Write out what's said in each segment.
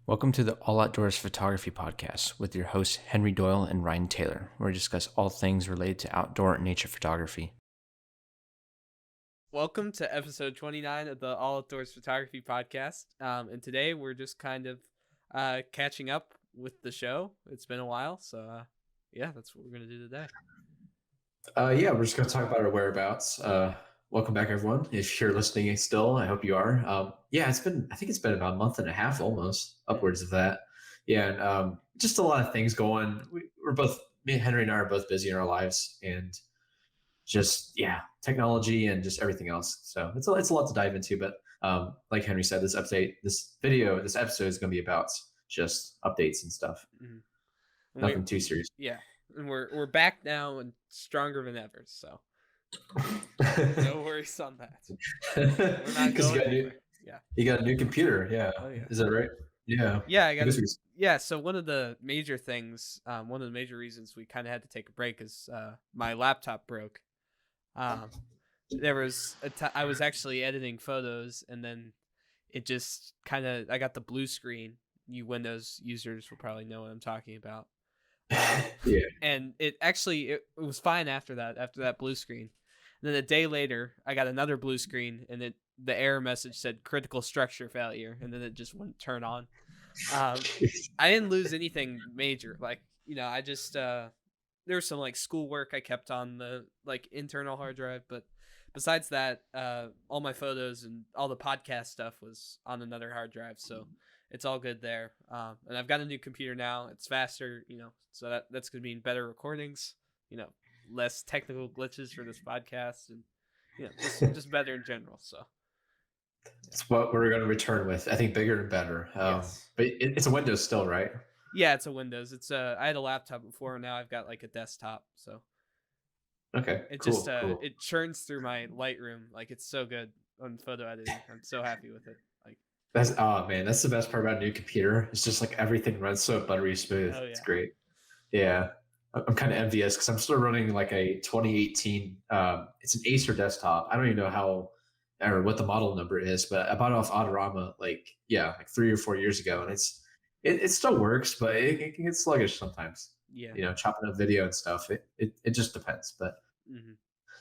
Welcome to the All Outdoors Photography Podcast with your hosts Henry Doyle and Ryan Taylor, where we discuss all things related to outdoor and nature photography. Welcome to episode 29 of the All Outdoors Photography Podcast. And today we're just kind of catching up with the show. It's been a while, so that's what we're going to do today. We're just going to talk about our whereabouts. Welcome back, everyone. If you're listening still, I hope you are. I think it's been about a month and a half, almost upwards of that. Yeah, and just a lot of things going. Me and Henry and I are both busy in our lives, and just technology and just everything else. So it's a lot to dive into. But like Henry said, this episode is going to be about just updates and stuff. Mm-hmm. Nothing too serious. Yeah, and we're back now and stronger than ever. So no worries on that. We're not going anywhere. You got a new computer. Yeah. Oh, yeah. Is that right? Yeah. Yeah, I got So one of the major things, one of the major reasons we kind of had to take a break is my laptop broke. There was I was actually editing photos, and then it just I got the blue screen. You Windows users will probably know what I'm talking about. Yeah. And it was fine after that blue screen. And then a day later, I got another blue screen, and the error message said critical structure failure, and then it just wouldn't turn on. I didn't lose anything major. I just there was some schoolwork I kept on the internal hard drive, but besides that, all my photos and all the podcast stuff was on another hard drive, so it's all good there. And I've got a new computer now. It's faster, so that's gonna mean better recordings, less technical glitches for this podcast, and just better in general. So it's what we're going to return with. I think bigger and better. Yes. But it's a Windows still, right? Yeah, it's a Windows. I had a laptop before, and now I've got a desktop. So okay, it cool. It churns through my Lightroom. It's so good on photo editing. I'm so happy with it. That's the best part about a new computer. It's just everything runs so buttery smooth. Oh, yeah. It's great. Yeah, I'm kind of envious because I'm still running a 2018. It's an Acer desktop. I don't even know what the model number is, but I bought it off Autorama 3 or 4 years ago, and it still works, but it can get sluggish sometimes. Yeah, chopping up video and stuff. It just depends. But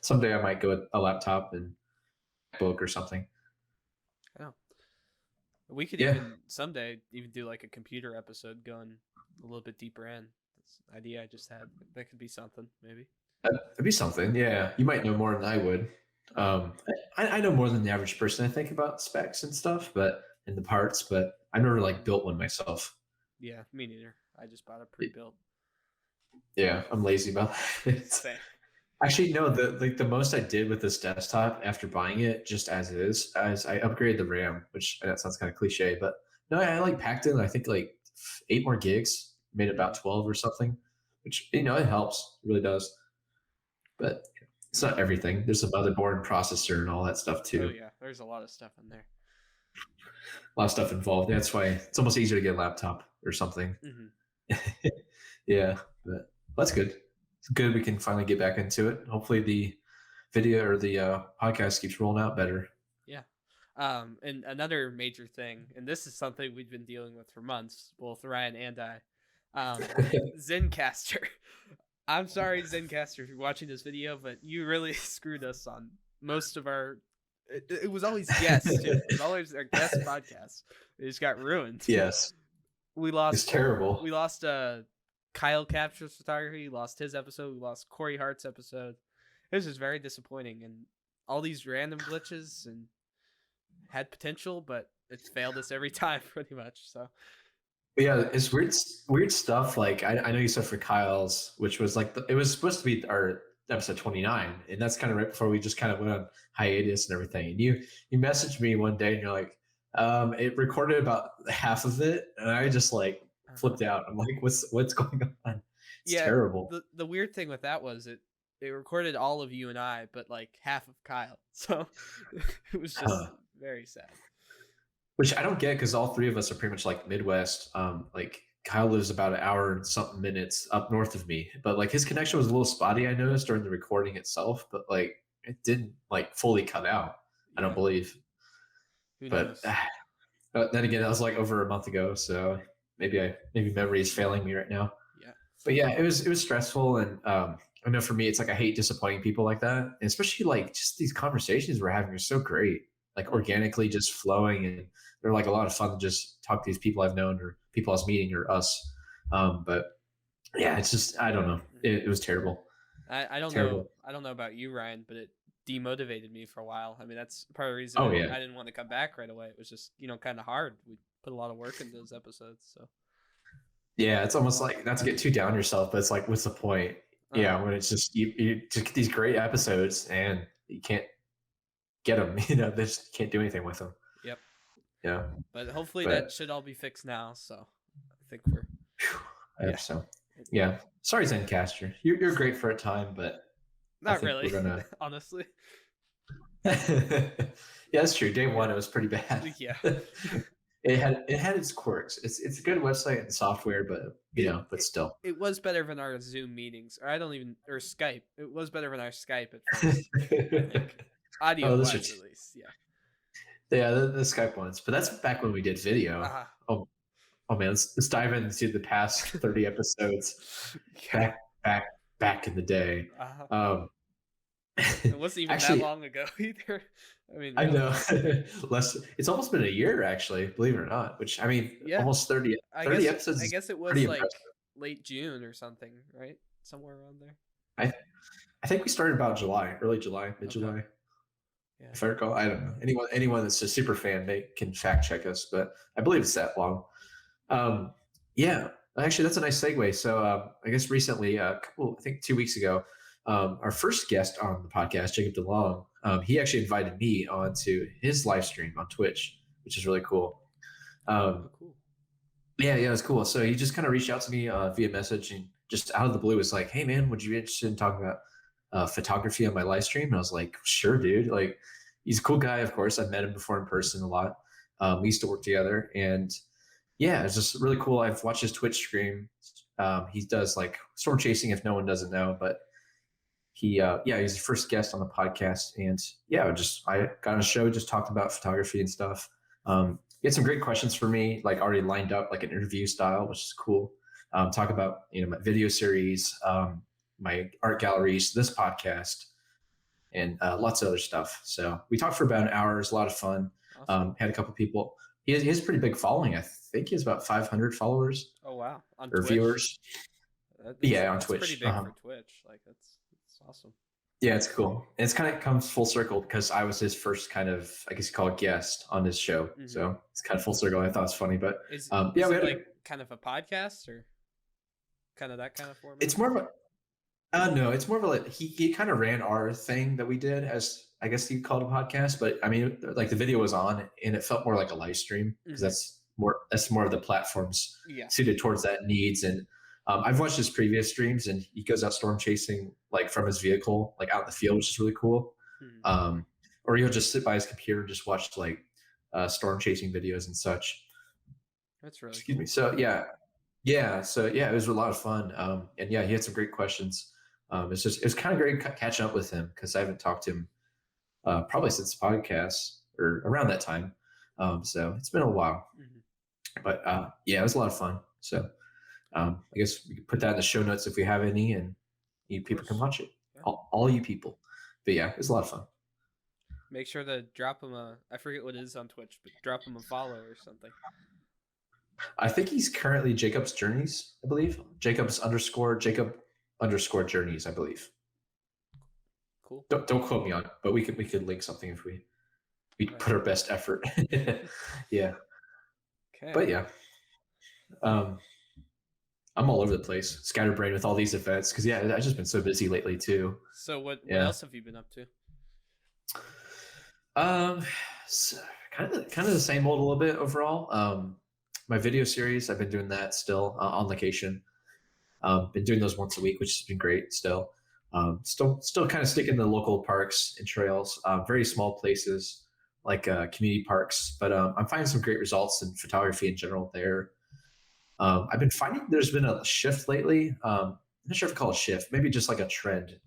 someday I might go with a laptop and book or something. Oh, we could even someday even do a computer episode going a little bit deeper in. That's an idea I just had. That could be something, maybe. That'd be something. Yeah, you might know more than I would. I know more than the average person, I think, about specs and stuff, and the parts, but I never built one myself. Yeah, me neither. I just bought a pre-built. Yeah, I'm lazy about that. Actually, no, the most I did with this desktop after buying it just as is, as I upgraded the RAM, which that sounds kind of cliche, but no, I packed in, I think 8 more gigs, made it about 12 or something, which, it helps, it really does. But it's not everything. There's a motherboard, processor, and all that stuff too. Oh yeah, there's a lot of stuff in there. A lot of stuff involved. That's why it's almost easier to get a laptop or something. Mm-hmm. Yeah, but that's good. It's good we can finally get back into it. Hopefully the video or the podcast keeps rolling out better. Yeah. And another major thing, and this is something we've been dealing with for months, both Ryan and I, Zencastr. I'm sorry, Zencastr, if you're watching this video, but you really screwed us on most of our. It was always guests, too. It was always our guest podcast. It just got ruined. Yes. We lost. It's terrible. We lost Kyle Captures Photography. We lost his episode. We lost Corey Hart's episode. It was just very disappointing, and all these random glitches and had potential, but it's failed us every time, pretty much. So. Yeah, it's weird stuff. I know you said for Kyle's, which was it was supposed to be our episode 29, and that's kind of right before we just kind of went on hiatus and everything. And you messaged me one day, and you're like, it recorded about half of it, and I just flipped out. I'm like, what's going on? It's terrible. The weird thing with that was they recorded all of you and I, but half of Kyle. So it was just very sad. Which I don't get because all three of us are pretty much Midwest. Kyle lives about an hour and something minutes up north of me, but his connection was a little spotty. I noticed during the recording itself, but it didn't fully cut out. I don't believe. Who knows? But Then again, that was like over a month ago, so maybe memory is failing me right now. Yeah. But yeah, it was stressful, and I know for me, it's like I hate disappointing people like that, and especially like just these conversations we're having are so great, like organically just flowing, and they're like a lot of fun to just talk to these people I've known or people I was meeting or us. But yeah, it's just I don't know, it was terrible, I don't know. terrible. I don't know about you, Ryan, but it demotivated me for a while. I mean, that's part of the reason Oh yeah, I didn't want to come back right away. It was just kind of hard. We put a lot of work into those episodes, so. yeah, it's almost like not to get too down yourself, but it's like what's the point? Yeah, when it's just you just get these great episodes and you can't get them. They just can't do anything with them. Yep. Yeah, But hopefully but that should all be fixed now. So I think we're. I hope so. Yeah. Sorry, Zencaster. You're great for a time, but I Not think really, we're gonna. honestly. Yeah, that's true. Day one, it was pretty bad. Yeah. It had its quirks. It's a good website and software, but but still. It was better than our Zoom meetings, or Skype. It was better than our Skype at first. I think audio wise, at least. Yeah. Yeah, the Skype ones, but that's back when we did video. Oh, oh man, let's dive into the past 30 episodes. Yeah. Back in the day. It wasn't even actually, that long ago either. I mean, I know. It's almost been a year, actually, believe it or not. Which I mean, almost 30 episodes. I guess it was pretty like impressive. late June or something, right? Somewhere around there. I think we started about July, early July, mid July. Okay. Yeah. If I recall, I don't know. Anyone that's a super fan, they can fact check us, but I believe it's that long. Yeah, actually, that's a nice segue. So I guess recently, I think 2 weeks ago, our first guest on the podcast, Jacob DeLong, he actually invited me onto his live stream on Twitch, which is really cool. Cool. Yeah, it was cool. So he just kind of reached out to me via message and just out of the blue was like, "Hey man, would you be interested in talking about photography on my live stream?" And I was like, "Sure, dude." Like, he's a cool guy. Of course, I've met him before in person a lot. We used to work together, and yeah, it's just really cool. I've watched his Twitch stream. He does like storm chasing, if no one doesn't know, but he's the first guest on the podcast, and I got on a show, just talked about photography and stuff. He had some great questions for me, like already lined up, like an interview style, which is cool. Talk about my video series, my art galleries, this podcast, and lots of other stuff. So we talked for about an hour. It was a lot of fun. Awesome. Had a couple people. He has a pretty big following. I think he has about 500 followers. Oh wow! On or Twitch? Viewers. On that's Twitch. Pretty big for Twitch. Like that's awesome. Yeah, it's cool. And it's kind of comes full circle because I was his first kind of, I guess you call it, guest on his show. Mm-hmm. So it's kind of full circle. I thought it was funny, but is it like kind of a podcast or kind of that kind of format? It's more of a no, it's more of a like he kind of ran our thing that we did as, I guess you called a podcast, but I mean, like the video was on and it felt more like a live stream because that's more of the platforms suited towards that needs. And I've watched his previous streams and he goes out storm chasing like from his vehicle, like out in the field, which is really cool. Or he'll just sit by his computer and just watch like storm chasing videos and such. That's really Excuse me. So So it was a lot of fun. And yeah, he had some great questions. It's kind of great catching up with him because I haven't talked to him probably since the podcast or around that time. So it's been a while, but it was a lot of fun. So I guess we could put that in the show notes if we have any, and you people can watch it. Yeah. All you people. But yeah, it was a lot of fun. Make sure to drop him I forget what it is on Twitch, but drop him a follow or something. I think he's currently Jacob's Journeys, I believe. Jacob _Journeys, I believe. Cool. Don't quote me on it, but we could link something if we put our best effort. Yeah. Okay. But yeah. I'm all over the place, scatterbrained with all these events because I've just been so busy lately too. So what else have you been up to? So kind of the same old a little bit overall. My video series, I've been doing that still on location. Been doing those once a week, which has been great still. Still kind of sticking to the local parks and trails, very small places like community parks, but I'm finding some great results in photography in general there. I've been finding there's been a shift lately. I'm not sure if I call it a shift, maybe just like a trend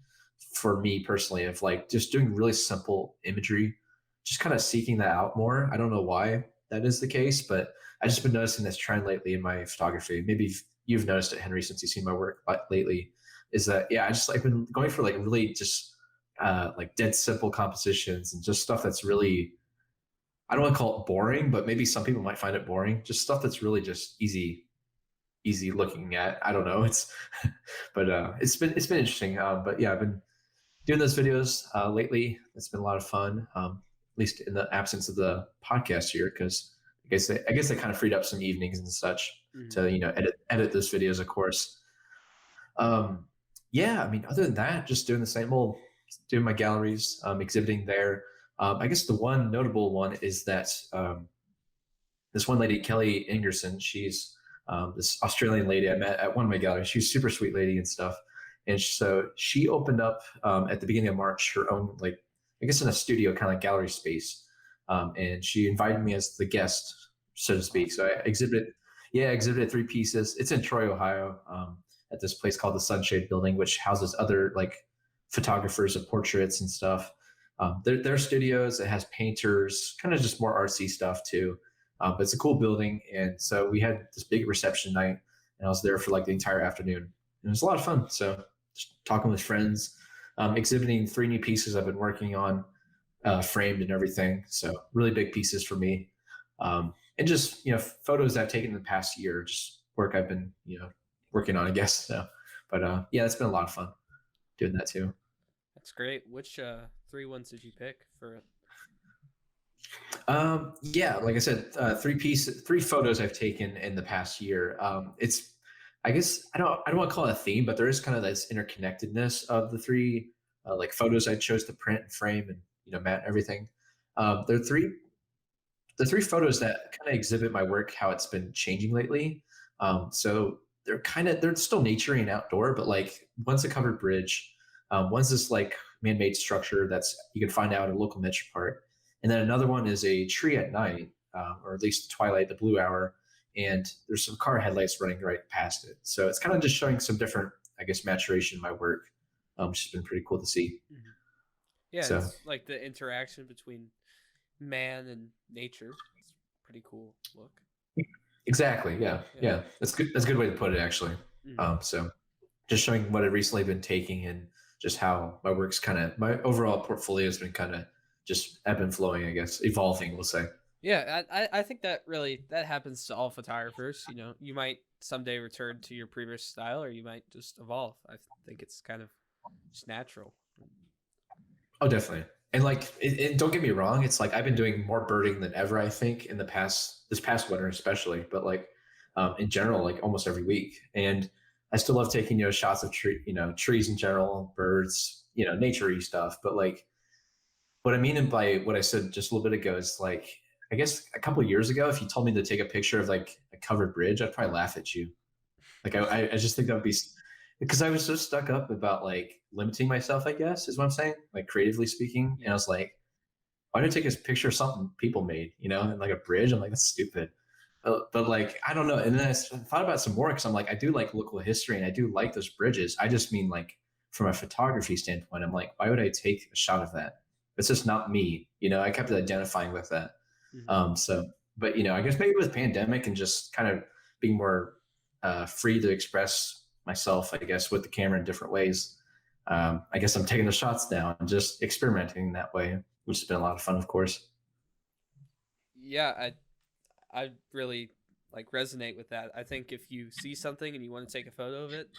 for me personally of like just doing really simple imagery, just kind of seeking that out more. I don't know why. that is the case, but I just been noticing this trend lately in my photography. Maybe you've noticed it, Henry, since you've seen my work lately. Is that I just like been going for like really just like dead simple compositions and just stuff that's really, I don't want to call it boring, but maybe some people might find it boring. Just stuff that's really just easy looking at. I don't know. It's but it's been interesting. But yeah, I've been doing those videos lately. It's been a lot of fun. At least in the absence of the podcast here, because I guess they kind of freed up some evenings and such to edit those videos, of course. Yeah, I mean, other than that, just doing the same old, doing my galleries, exhibiting there. I guess the one notable one is that this one lady, Kelly Ingerson, she's this Australian lady I met at one of my galleries. She's a super sweet lady and stuff. And so she opened up at the beginning of March her own, like, I guess in a studio kind of like gallery space. And she invited me as the guest, so to speak. So I exhibited 3 pieces. It's in Troy, Ohio, at this place called the Sunshade Building, which houses other like photographers of portraits and stuff. Their studios. It has painters, kind of just more artsy stuff too. But it's a cool building. And so we had this big reception night, and I was there for like the entire afternoon. And it was a lot of fun. So just talking with friends, exhibiting 3 new pieces I've been working on, framed and everything. So really big pieces for me. And just, photos I've taken in the past year, just work I've been, working on, I guess. So, but yeah, it's been a lot of fun doing that too. That's great. Which 3 ones did you pick for it? Yeah, like I said, 3 photos I've taken in the past year. I guess I don't want to call it a theme, but there is kind of this interconnectedness of the 3 like photos I chose to print and frame and matte and everything. There are the 3 photos that kind of exhibit my work, how it's been changing lately. So they're still naturey and outdoor, but like one's a covered bridge, one's this like man-made structure that's you can find out at a local metro park, and then another one is a tree at night, or at least twilight, the blue hour, and there's some car headlights running right past it. So it's kind of just showing some different, I guess, maturation in my work, which has been pretty cool to see. Mm-hmm. Yeah, so it's like the interaction between man and nature. It's pretty cool look. Exactly. Yeah. That's good. That's a good way to put it, actually. Mm-hmm. So just showing what I've recently been taking and just how my work's my overall portfolio has been kind of just ebb and flowing, I guess, evolving, we'll say. Yeah, I think that happens to all photographers. You might someday return to your previous style, or you might just evolve. I think it's kind of just natural. Oh, definitely. And like, don't get me wrong, it's like I've been doing more birding than ever, I think, in this past winter especially, but like in general, like almost every week. And I still love taking shots of trees in general, birds, nature-y stuff. But like, what I mean by what I said just a little bit ago is like, I guess a couple of years ago, if you told me to take a picture of like a covered bridge, I'd probably laugh at you. Like I just think that would be, because I was so stuck up about like limiting myself, I guess is what I'm saying, like creatively speaking. And I was like, why don't I take a picture of something people made, and like a bridge? I'm like, that's stupid. But like, I don't know. And then I thought about some more, because I'm like, I do like local history and I do like those bridges. I just mean like from a photography standpoint, I'm like, why would I take a shot of that? It's just not me. I kept identifying with that. Mm-hmm. But I guess maybe with pandemic and just kind of being more free to express myself, I guess, with the camera in different ways. I guess I'm taking the shots now and just experimenting that way, which has been a lot of fun, of course. Yeah, I really like resonate with that. I think if you see something and you want to take a photo of it,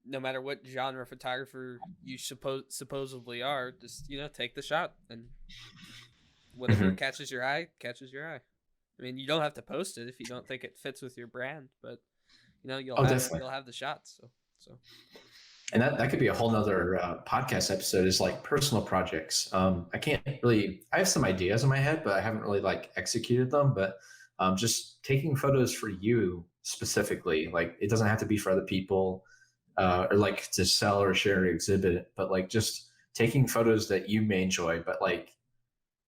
no matter what genre photographer you supposedly are, just take the shot, and whatever mm-hmm. catches your eye. I mean, you don't have to post it if you don't think it fits with your brand, but you'll have the shots. So. And that could be a whole nother podcast episode, is like personal projects. I have some ideas in my head, but I haven't really like executed them. But just taking photos for you specifically, like it doesn't have to be for other people or like to sell or share or exhibit it, but like just taking photos that you may enjoy, but like,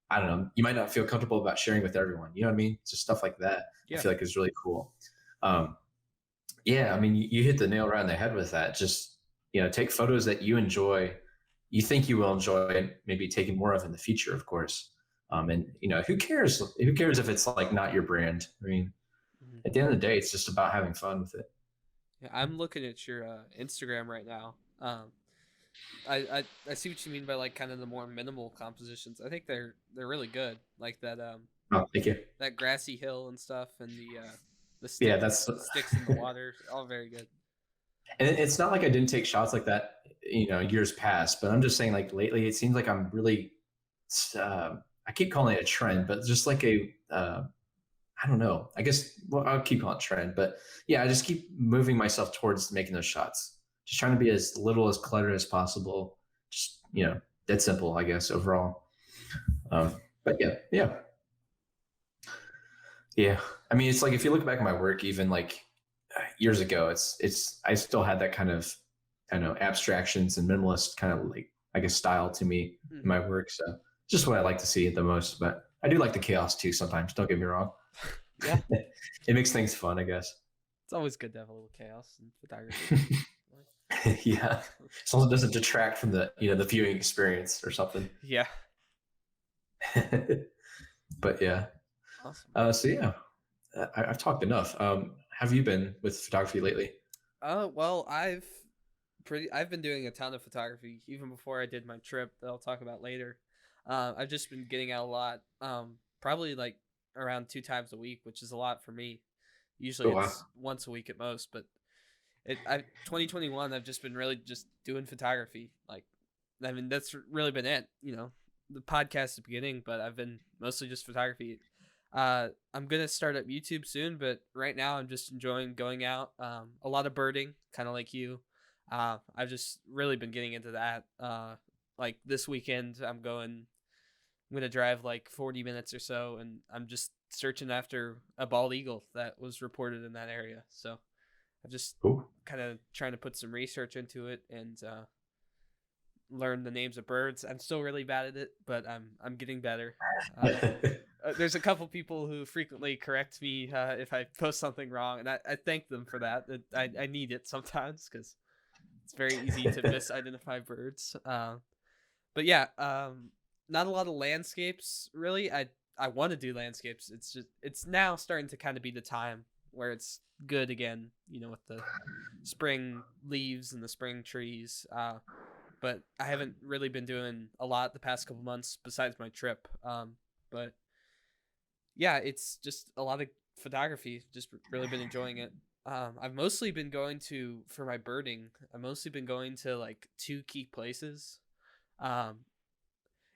I don't know, you might not feel comfortable about sharing with everyone. You know what I mean? Just stuff like that. Yeah. I feel like is really cool. Yeah, I mean, you hit the nail right on the head with that. Just, take photos that you enjoy, you think you will enjoy, and maybe taking more of in the future, of course. And who cares? Who cares if it's like not your brand? I mean, Mhm. at the end of the day, it's just about having fun with it. Yeah, I'm looking at your Instagram right now. I see what you mean by like kind of the more minimal compositions. I think they're really good. Like Oh, thank you. that grassy hill and stuff, and the Yeah, stick that's the sticks in the water, all very good. and it's not like I didn't take shots like that, years past. But I'm just saying, like lately, it seems like I'm really. I keep calling it a trend, but just like I don't know. I guess I'll keep calling it trend, but yeah, I just keep moving myself towards making those shots. Just trying to be as little as cluttered as possible. Just that simple, I guess overall. But yeah. I mean, it's like if you look back at my work, even like years ago, it's I still had that kind of I don't know abstractions and minimalist kind of like I guess style to me in Hmm. my work. So just what I like to see the most. But I do like the chaos too sometimes. Don't get me wrong. Yeah, It makes things fun, I guess. it's always good to have a little chaos in photography. Yeah, as long as it doesn't detract from the the viewing experience or something. Yeah, But yeah, awesome. so yeah, I've talked enough. Have you been with photography lately? Well, I've been doing a ton of photography even before I did my trip that I'll talk about later. I've just been getting out a lot. Probably like around 2 times a week, which is a lot for me. Usually Oh wow. it's once a week at most, but 2021 I've just been really just doing photography. Like, I mean, that's really been it. The podcast at the beginning, but I've been mostly just photography. I'm gonna start up YouTube soon, but right now I'm just enjoying going out. A lot of birding, kind of like you. I've just really been getting into that. Like this weekend, I'm gonna drive like 40 minutes or so, and I'm just searching after a bald eagle that was reported in that area. So I'm just Cool. kind of trying to put some research into it and learn the names of birds. I'm still really bad at it, but I'm getting better. Uh, there's a couple people who frequently correct me if I post something wrong, and I thank them for that. I need it sometimes because it's very easy to misidentify birds. But yeah, not a lot of landscapes really. I want to do landscapes. It's now starting to kind of be the time where it's good again. With the spring leaves and the spring trees. But I haven't really been doing a lot the past couple months besides my trip. But yeah, it's just a lot of photography. Just really been enjoying it. I've mostly been going to for my birding. I've mostly been going to like two key places. Um,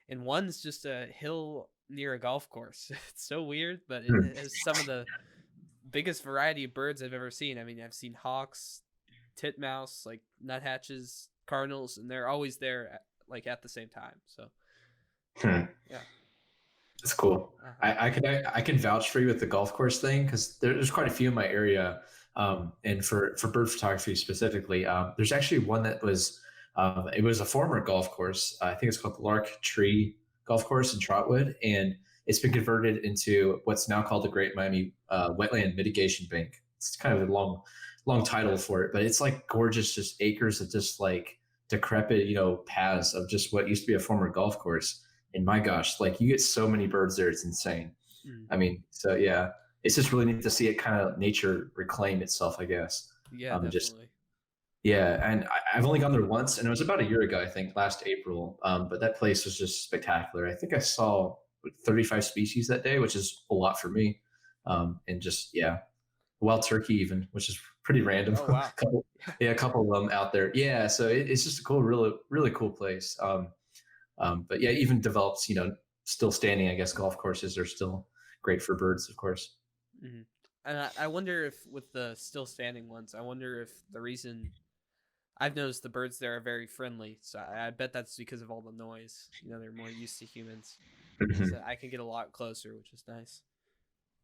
and one's just a hill near a golf course. It's so weird, but it has some of the biggest variety of birds I've ever seen. I mean, I've seen hawks, titmouse, like nuthatches, cardinals, and they're always there at the same time. So Hmm. yeah. That's cool. Uh-huh. I can vouch for you with the golf course thing because there's quite a few in my area, and for bird photography specifically, there's actually one that was it was a former golf course. I think it's called the Lark Tree Golf Course in Trotwood, and it's been converted into what's now called the Great Miami Wetland Mitigation Bank. It's kind of a long title for it, but it's like gorgeous, just acres of just like decrepit, paths of just what used to be a former golf course. And my gosh, like you get so many birds there, it's insane. Mm. I mean, so yeah, it's just really neat to see it kind of nature reclaim itself, I guess. Yeah, Just definitely. yeah, and I've only gone there once, and it was about a year ago, I think, last April. But that place was just spectacular. I think I saw 35 species that day, which is a lot for me. And just yeah, wild turkey even, which is pretty random. Oh wow. Yeah, a couple of them out there. Yeah, so it's just a cool, really cool place. But yeah, even develops, still standing, I guess, golf courses are still great for birds, of course. Hmm. And I wonder if with the still standing ones, I wonder if the reason I've noticed the birds there are very friendly. So I bet that's because of all the noise. They're more used to humans. So I can get a lot closer, which is nice.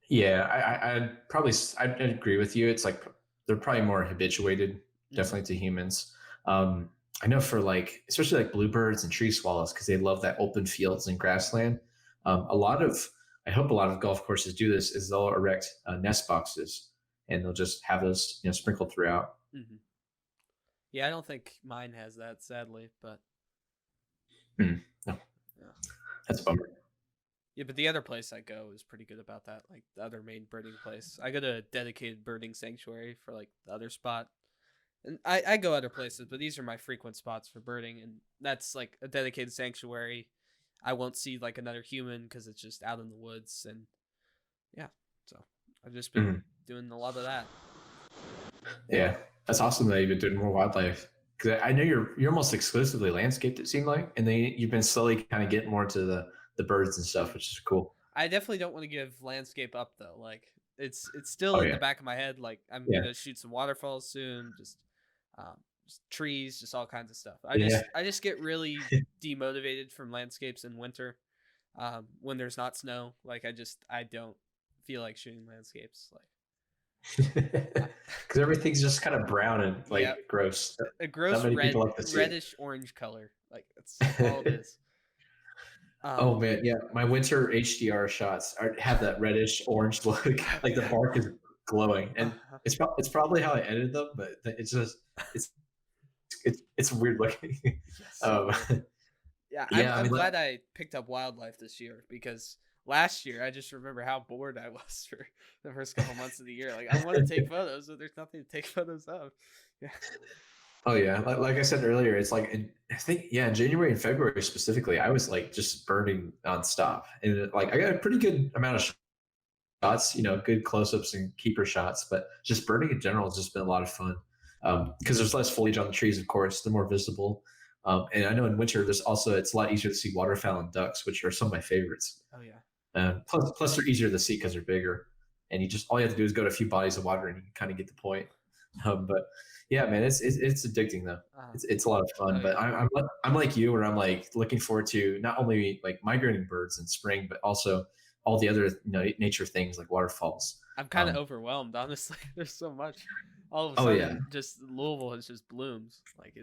Yeah, I'd probably I'd agree with you. It's like they're probably more habituated, Hmm. definitely to humans. Um, I know for like especially like bluebirds and tree swallows because they love that open fields and grassland. A lot of I hope a lot of golf courses do this is they'll erect nest boxes and they'll just have those sprinkled throughout. Hmm. Yeah, I don't think mine has that, sadly, but Hmm. No, yeah. that's a bummer. Yeah, but the other place I go is pretty good about that. Like the other main birding place, I go to a dedicated birding sanctuary for like the other spot, and I go other places, but these are my frequent spots for birding, and that's like a dedicated sanctuary. I won't see like another human because it's just out in the woods, and yeah, so I've just been Mhm. doing a lot of that. Yeah, that's awesome that you've been doing more wildlife. Because I know you're almost exclusively landscaped. It seemed like, and then you've been slowly kind of getting more into the birds and stuff, which is cool. I definitely don't want to give landscape up though. Like it's still Oh in the yeah, back of my head. Like I'm yeah, gonna shoot some waterfalls soon. Just trees, just all kinds of stuff. yeah. I just get really demotivated from landscapes in winter, when there's not snow. Like I don't feel like shooting landscapes. Like Because everything's just kind of brown and yeah, like gross. a Not gross many people like to see it. reddish orange color. Like that's all it is. Oh Um, man, yeah. My winter HDR shots have that reddish orange look. Like the bark is glowing, and uh, it's probably how I edited them, but it's just it's it's weird looking. yeah, so um, weird. Yeah, yeah, I I'm mean, like, glad I picked up wildlife this year because last year I just remember how bored I was for the first couple months of the year. Like I want to take photos, but there's nothing to take photos of. Yeah. oh yeah, like I said earlier, it's like I think in January and February specifically, I was like just burning nonstop, and like I got a pretty good amount of shots, good close-ups and keeper shots, but just birding in general has just been a lot of fun because there's less foliage on the trees, of course, they're more visible. And I know in winter, it's a lot easier to see waterfowl and ducks, which are some of my favorites. Oh yeah. Plus they're easier to see because they're bigger, and all you have to do is go to a few bodies of water, and you can kind of get the point. But yeah, man, it's addicting though. Uh, It's a lot of fun. oh But yeah. I'm like you, where I'm like looking forward to not only like migrating birds in spring, but also all the other nature things like waterfalls. I'm kind of Um, overwhelmed, honestly. There's so much. All of a oh yeah, sudden, just Louisville has just blooms. Like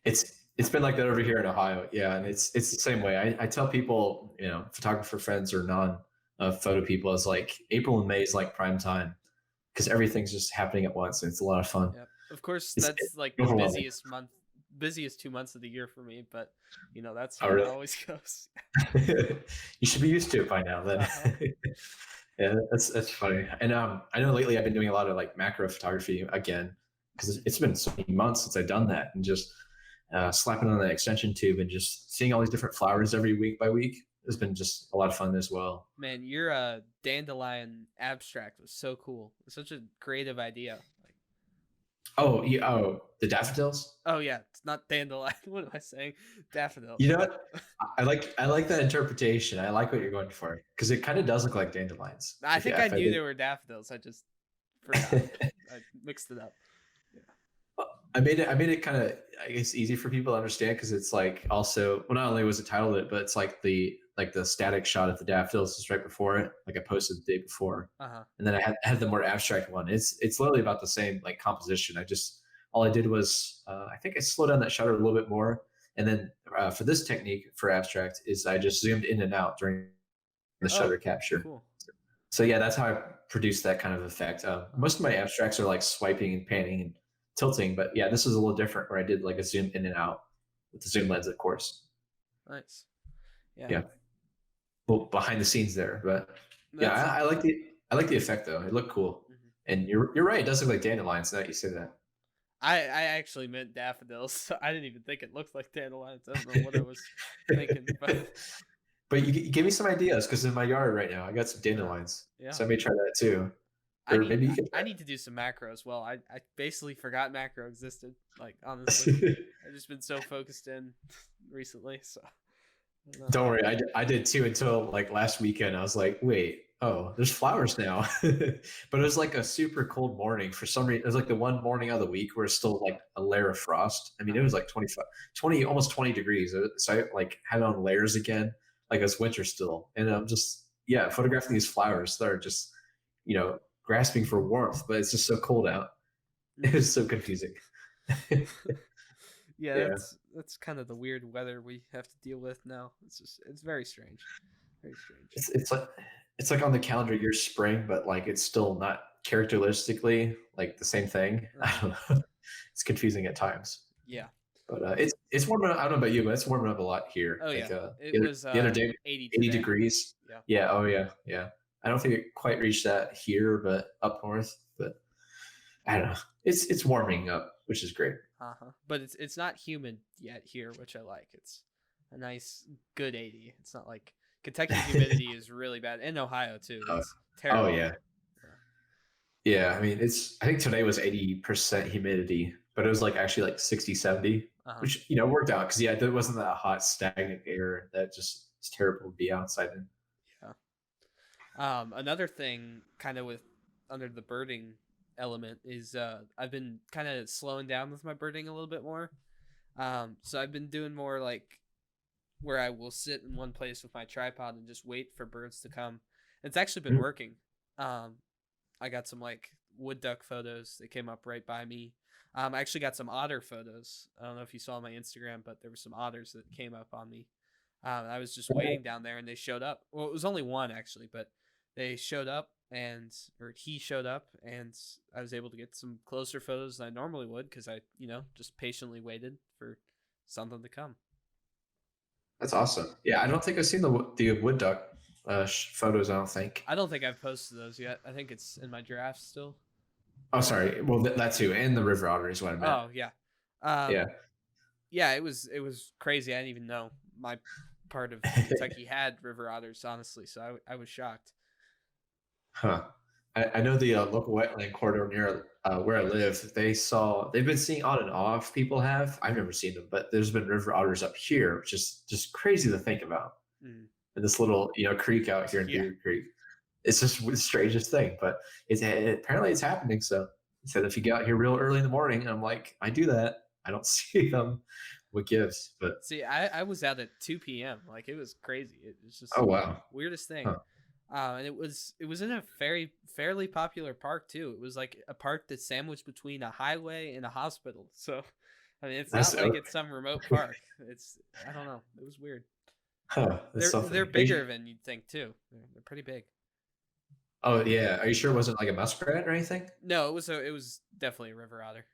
it's it's been like that over here in Ohio. Yeah, and it's the same way. I tell people, photographer friends or non photo people, is like April and May is like prime time because everything's just happening at once, and it's a lot of fun. yeah. Of course, It's that's like the overwhelming. busiest 2 months of the year for me. But that's Oh how it really? always goes. You should be used to it by now. Then, Uh-huh. yeah, that's funny. And I know lately I've been doing a lot of like macro photography again because it's Mhm. been so many months since I've done that, and just slapping on the extension tube and just seeing all these different flowers every week by week has been just a lot of fun as well. Man, your dandelion abstract was so cool. It's such a creative idea. Like, Oh, yeah, the daffodils. oh yeah, it's not dandelion. What am I saying? Daffodils. You know what? I like that interpretation. I like what you're going for because it kind of does look like dandelions. I If you, think I if I knew did. they were daffodils. I just forgot. I mixed it up. Yeah. I made it kind of, I guess, easy for people to understand because it's like also, well, not only was it titled it, but it's like the static shot of the daffodils is right before it, like I posted the day before, Uh huh. and then I had the more abstract one. It's literally about the same like composition. All I did was I think I slowed down that shutter a little bit more, and then for this technique for abstract is I just zoomed in and out during the Oh, shutter capture. cool. So yeah, that's how I produce that kind of effect. Uh-huh. Most of my abstracts are like swiping and panning and tilting, but yeah, this is a little different where I did like a zoom in and out with the zoom lens, of course. Nice. Yeah. Yeah, well, behind the scenes there, but yeah, That's. I like the effect though. It looked cool, Mhm. and you're right. It does look like dandelions. Now that you say that. I actually meant daffodils. So I didn't even think it looked like dandelions. I don't know what I was thinking, but But you gave me some ideas because in my yard right now I got some dandelions, yeah. so I may try that too. Or maybe you can I try need to do some macro as well. I basically forgot macro existed. Like honestly, it. I've just been so focused in recently. So I don't know. Don't worry, I did too until like last weekend. I was like, wait, oh, there's flowers now. But it was like a super cold morning for some reason. It was like the one morning of the week where it's still like a layer of frost. I mean, it Uh-huh. was like 25, 20, almost 20 degrees. So I like had on layers again, like it's winter still. And I'm just, yeah, photographing these flowers that are just, grasping for warmth, but it's just so cold out. It Mhm. was so confusing. Yeah, Yeah. that's kind of the weird weather we have to deal with now. It's very strange, very strange. It's like on the calendar year spring, but like it's still not characteristically like the same thing. I Uh-huh. don't know. It's confusing at times. Yeah. But it's warming up. I don't know about you, but it's warming up a lot here. Oh Like yeah, it the was other day, 80 80 today. degrees. Yeah. Yeah. Oh yeah. Yeah. I don't think it quite reached that here, but up north. But I don't know. It's warming up, which is great. But it's not humid yet here, which I like. It's a nice good 80. It's not like Kentucky humidity is really bad. In Ohio too. Oh, It's oh terrible. yeah. Yeah. I mean, I think today was 80% humidity, but it was like actually like 60, 70, which, worked out. Cause yeah, there wasn't that hot, stagnant air that just is terrible to be outside in. Yeah. Another thing kind of with under the birding element is I've been kind of slowing down with my birding a little bit more. So I've been doing more like where I will sit in one place with my tripod and just wait for birds to come. It's actually been working. I got some like wood duck photos that came up right by me. I actually got some otter photos. I don't know if you saw my Instagram, but there were some otters that came up on me. I was just waiting down there and they showed up. Well, it was only one actually, but they showed up or he showed up and I was able to get some closer photos than I normally would because I, just patiently waited for something to come. That's awesome. Yeah, I don't think I've seen the wood duck photos. I don't think. I don't think I've posted those yet. I think it's in my drafts still. Oh, sorry. Well, that too, and the river otter is what I meant. Oh yeah, yeah. Yeah. It was crazy. I didn't even know my part of Kentucky had river otters, honestly. So I was shocked. Huh. I know the local wetland corridor near where I live. They've been seeing on and off. People have. I've never seen them, but there's been river otters up here, which is just crazy to think about. Mm. And this little creek out here in Beaver Creek. It's just the strangest thing, but apparently it's happening. So he said if you get out here real early in the morning, I'm like, I do that. I don't see them. What gives? But see, I was out at 2 p.m. Like it was crazy. It was just weirdest thing. Huh. And it was in a fairly popular park too. It was like a park that's sandwiched between a highway and a hospital. So I mean, it's not like it's some remote park. I don't know. It was weird. Huh, they're bigger than you'd think too. They're pretty big. Oh yeah, are you sure it wasn't like a muskrat or anything? No, it was definitely a river otter.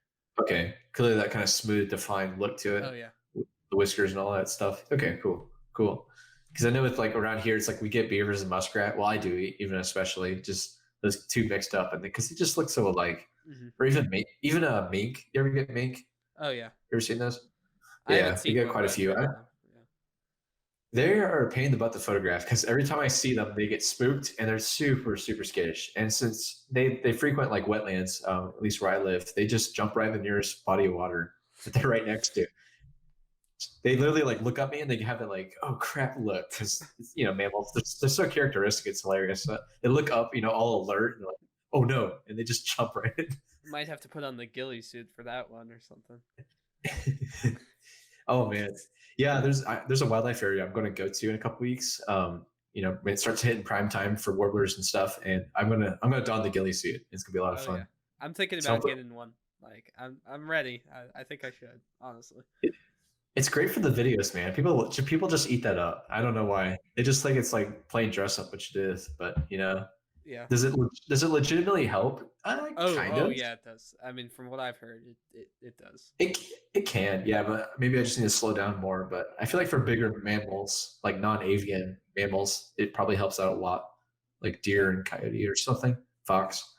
Okay, clearly that kind of smooth, defined look to it. Oh yeah, the whiskers and all that stuff. Okay, cool. Because I know with like around here, it's like we get beavers and muskrat. Well, I do even especially just those two mixed up, and because it just looks so alike. Or even mink. You ever get mink? Oh yeah. You ever seen those? I haven't seen we get quite a few. They are a pain in the butt to photograph because every time I see them, they get spooked and they're super, super skittish. And since they frequent like wetlands, at least where I live, they just jump right in the nearest body of water that they're right next to. They literally like look at me and they have that like, oh crap, look, because mammals, they're so characteristic. It's hilarious. They look up, all alert, and like, oh no, and they just jump right in. Might have to put on the ghillie suit for that one or something. Oh man, yeah. There's a wildlife area I'm going to go to in a couple weeks. When it starts hitting prime time for warblers and stuff, and I'm gonna don the ghillie suit. It's gonna be a lot of fun. Yeah. I'm thinking about getting one. Like I'm ready. I think I should, honestly. It's great for the videos, man. People just eat that up. I don't know why. They just think it's like plain dress up, which it is. But yeah. Does it legitimately help? Kind of. Yeah, it does. I mean, from what I've heard, it does. It can, yeah, but maybe I just need to slow down more. But I feel like for bigger mammals, like non-avian mammals, it probably helps out a lot, like deer and coyote or something, fox.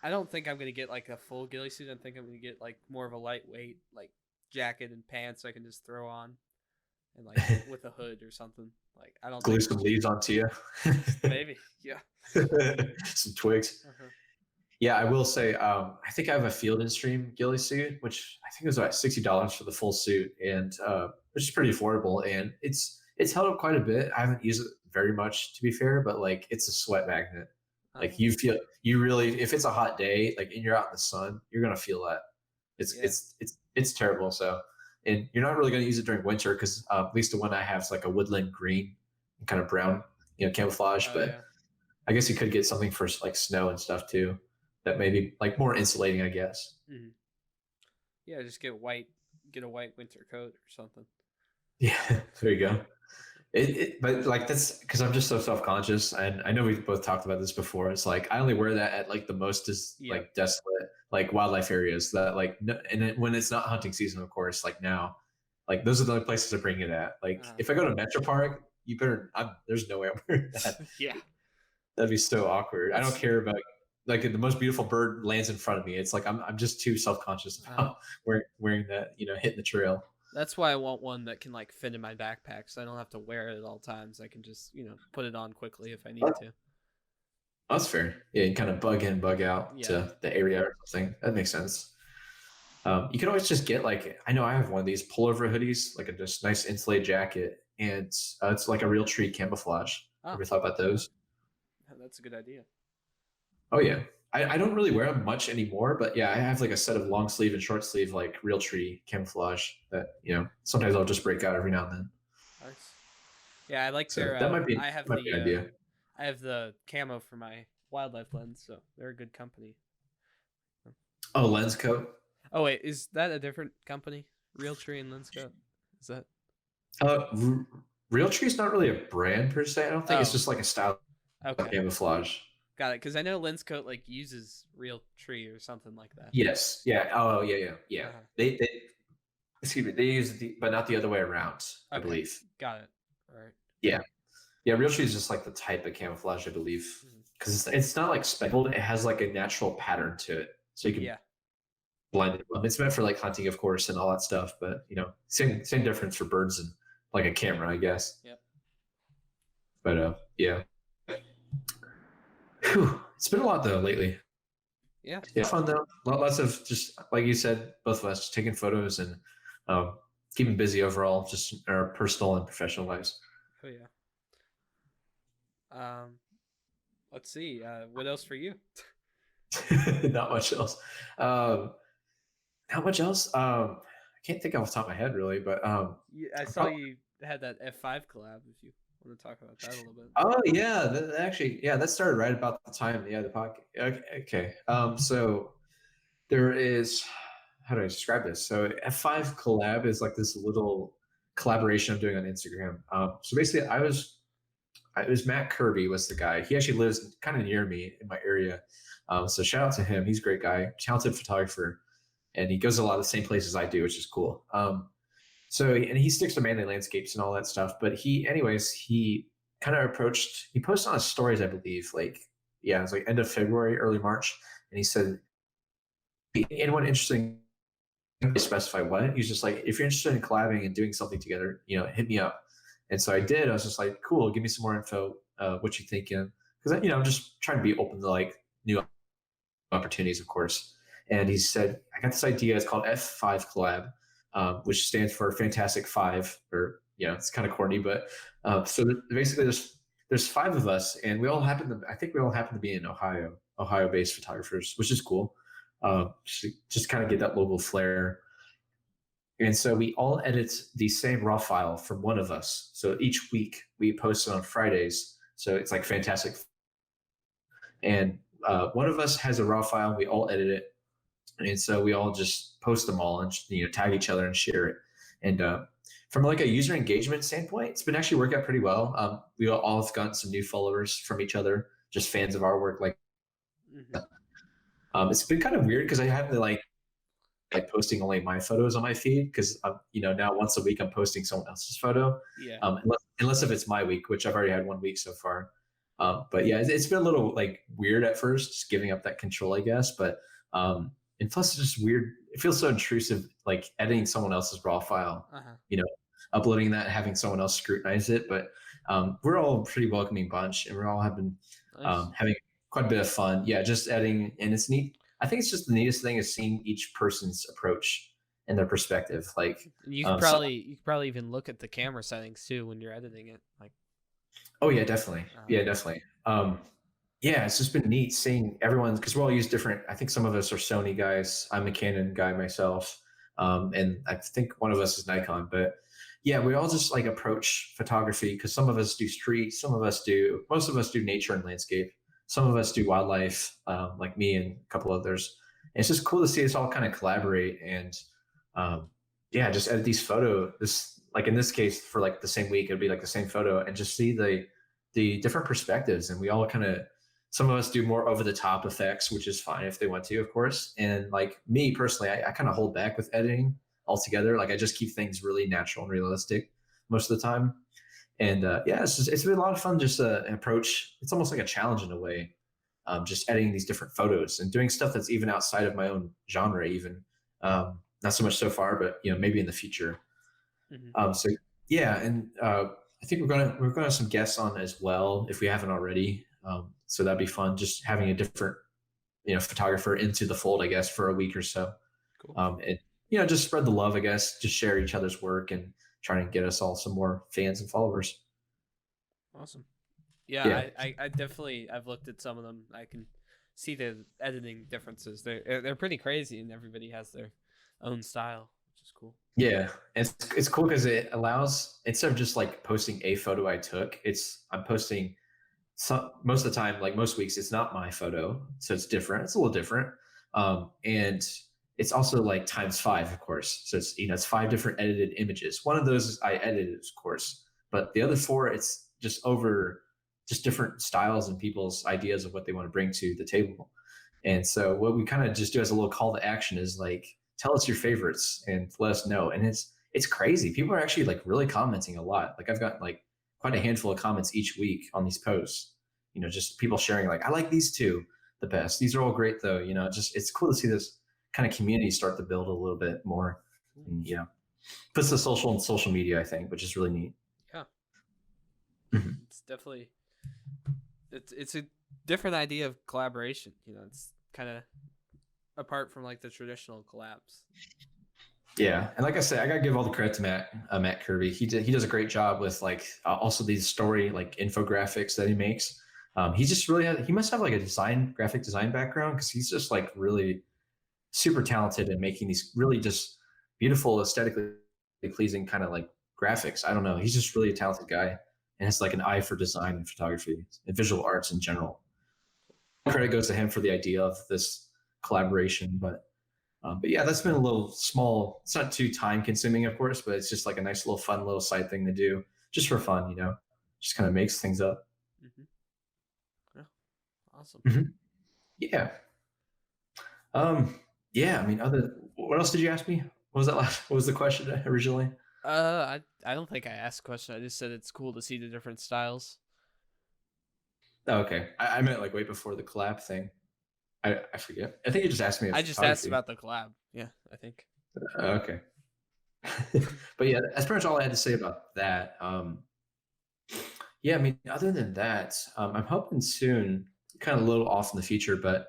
I don't think I'm gonna get like a full ghillie suit. I think I'm gonna get like more of a lightweight like jacket and pants I can just throw on, and like with a hood or something. Like I don't glue some leaves onto you. Maybe, yeah. Some twigs. Yeah, I will say, I think I have a Field and Stream ghillie suit, which I think was about $60 for the full suit, and which is pretty affordable. And it's held up quite a bit. I haven't used it very much, to be fair, but like it's a sweat magnet. Like you really, if it's a hot day, like and you're out in the sun, you're gonna feel that. It's terrible. So, and you're not really gonna use it during winter because at least the one I have is like a woodland green, and kind of brown, camouflage. But I guess you could get something for like snow and stuff too. That may be like more insulating, I guess. Mm-hmm. Yeah, just get a white winter coat or something. Yeah, there you go. But like that's because I'm just so self-conscious, and I know we've both talked about this before. It's like I only wear that at like the most like desolate like wildlife areas that like no, and when it's not hunting season, of course, like now Like those are the only places I bring it at. Like if I go to Metro Park, you better. There's no way I'm wearing that. Yeah. That'd be so awkward. I don't That's- care about like the most beautiful bird lands in front of me. It's like I'm just too self conscious about wearing that. Hitting the trail. That's why I want one that can like fit in my backpack, so I don't have to wear it at all times. I can just put it on quickly if I need to. That's fair. Yeah, you kind of bug in, bug out Yeah. to the area or something. That makes sense. You can always just get like I know I have one of these pullover hoodies, like a just nice insulated jacket, and it's like a real tree camouflage. Oh, Ever thought about those? that's a good idea. Oh yeah, I don't really wear them much anymore, but yeah, I have like a set of long sleeve and short sleeve like real tree camouflage that sometimes I'll just break out every now and then. Nice. Yeah, I like So their. that might be I have might be an idea. I have the camo for my wildlife lens, so they're a good company. Oh, lens coat. Oh wait, is that a different company? Real Tree and Lenscoat? Is that? Real Tree is not really a brand per se. I don't think it's just like a style of Okay, camouflage. got it. Because I know Lenscoat like uses Real Tree or something like that. Yes. Yeah. Oh, yeah. Uh-huh. They excuse me. They use but not the other way around. I Okay. believe. Got it. All right. Yeah. Real Tree is just like the type of camouflage, I believe, because it's not like speckled. It has like a natural pattern to it, so you can blend it. It's meant for like hunting, of course, and all that stuff. But same difference for birds and like a camera, I guess. Yep. But yeah. Whew. It's been a lot though lately. Yeah. Fun though. Lots of just like you said, both of us just taking photos and keeping busy overall, just in our personal and professional lives. Oh yeah. Let's see. What else for you? Not much else. Not much else. I can't think off the top of my head really, but I saw you had that F5 collab. If you want to talk about that a little bit. Oh yeah, that started right about the time. Yeah, the podcast. Okay. So there is, how do I describe this? So F5 collab is like this little collaboration I'm doing on Instagram. So basically, it was Matt Kirby was the guy. He actually lives kind of near me in my area. So shout out to him. He's a great guy, talented photographer, and he goes to a lot of the same places I do, which is cool. And he sticks to mainly landscapes and all that stuff. But he kind of he posted on his stories, I believe, it was like end of February, early March, and he said, anyone interested in specify what? He's just like, if you're interested in collabing and doing something together, hit me up. And so I did. I was just like, cool, give me some more info. What you thinking? Because I'm just trying to be open to like new opportunities, of course. And he said, I got this idea. It's called F5 Collab, which stands for Fantastic Five. Or it's kind of corny, but so basically, there's five of us, and I think we all happen to be in Ohio-based photographers, which is cool. Just kind of get that local flair. And so we all edit the same raw file from one of us. So each week we post it on Fridays. So it's like fantastic. And one of us has a raw file. We all edit it. And so we all just post them all and tag each other and share it. And from like a user engagement standpoint, it's been actually worked out pretty well. We all have gotten some new followers from each other, just fans of our work. It's been kind of weird because I have to like posting only my photos on my feed because now once a week I'm posting someone else's photo. Yeah. Unless if it's my week, which I've already had 1 week so far. But yeah, it's been a little like weird at first, just giving up that control, I guess. But and plus it's just weird. It feels so intrusive, like editing someone else's raw file. Uploading that, having someone else scrutinize it. But we're all a pretty welcoming bunch, and we're all having quite a bit of fun. Yeah, just editing, and it's neat. I think it's just the neatest thing is seeing each person's approach and their perspective. Like you could probably even look at the camera settings too when you're editing it. Like, oh yeah, definitely. Definitely. Yeah, it's just been neat seeing everyone because we all use different. I think some of us are Sony guys. I'm a Canon guy myself, and I think one of us is Nikon. But yeah, we all just like approach photography because some of us do street, most of us do nature and landscape. Some of us do wildlife, like me and a couple others. And it's just cool to see us all kind of collaborate and, just edit these photos. Like in this case, for like the same week, it'd be like the same photo, and just see the different perspectives. And we all some of us do more over the top effects, which is fine if they want to, of course. And like me personally, I kind of hold back with editing. altogether. Like I just keep things really natural and realistic most of the time. And yeah, it's been a lot of fun. Just an approach. It's almost like a challenge in a way. Just editing these different photos and doing stuff that's even outside of my own genre. Even not so much so far, but maybe in the future. Hmm. So yeah, and I think we're gonna have some guests on as well if we haven't already. So that'd be fun. Just having a different photographer into the fold, I guess, for a week or so. Cool. And just spread the love, I guess. Just share each other's work and trying to get us all some more fans and followers. Awesome. Yeah, Yeah, I definitely I've looked at some of them. I can see the editing differences. They're pretty crazy, and everybody has their own style, which is cool. yeah. It's cool because it allows, instead of just like posting a photo I took, I'm posting some, most of the time, like most weeks, it's not my photo, so it's different. It's a little different, and it's also like times five, of course. So it's 5 different edited images. One of those I edited, of course, but the other 4, it's just over just different styles and people's ideas of what they want to bring to the table. And so what we kind of just do as a little call to action is like, tell us your favorites and let us know. And it's crazy. People are actually like really commenting a lot. Like I've got like quite a handful of comments each week on these posts. Just people sharing like, I like these two the best. These are all great though. It's cool to see this kind of community start to build a little bit more. And, puts the social and social media, I think, which is really neat. Yeah. Mhm. It's definitely it's a different idea of collaboration. It's kind of apart from like the traditional collabs. Yeah, and like I said, I gotta give all the credit to Matt Kirby. He does a great job with like also these story like infographics that he makes. He just really he must have like a graphic design background because he's just like really super talented in making these really just beautiful, aesthetically pleasing kind of like graphics. I don't know. He's just really a talented guy and has like an eye for design and photography and visual arts in general. Credit goes to him for the idea of this collaboration, but yeah, that's been a little small. It's not too time consuming, of course, but it's just like a nice little fun little side thing to do just for fun, just kind of makes things up. Mm-hmm. Yeah. Awesome. Mm-hmm. Yeah. Yeah. I mean, what else did you ask me? What was that last? What was the question originally? I don't think I asked a question. I just said it's cool to see the different styles. Oh, okay. I meant like wait before the collab thing. I forget. I think you just asked me. I just asked about the collab. Yeah, I think. Okay. But yeah, that's pretty much all I had to say about that. Yeah, I mean, other than that, I'm hoping soon, kind of a little off in the future, but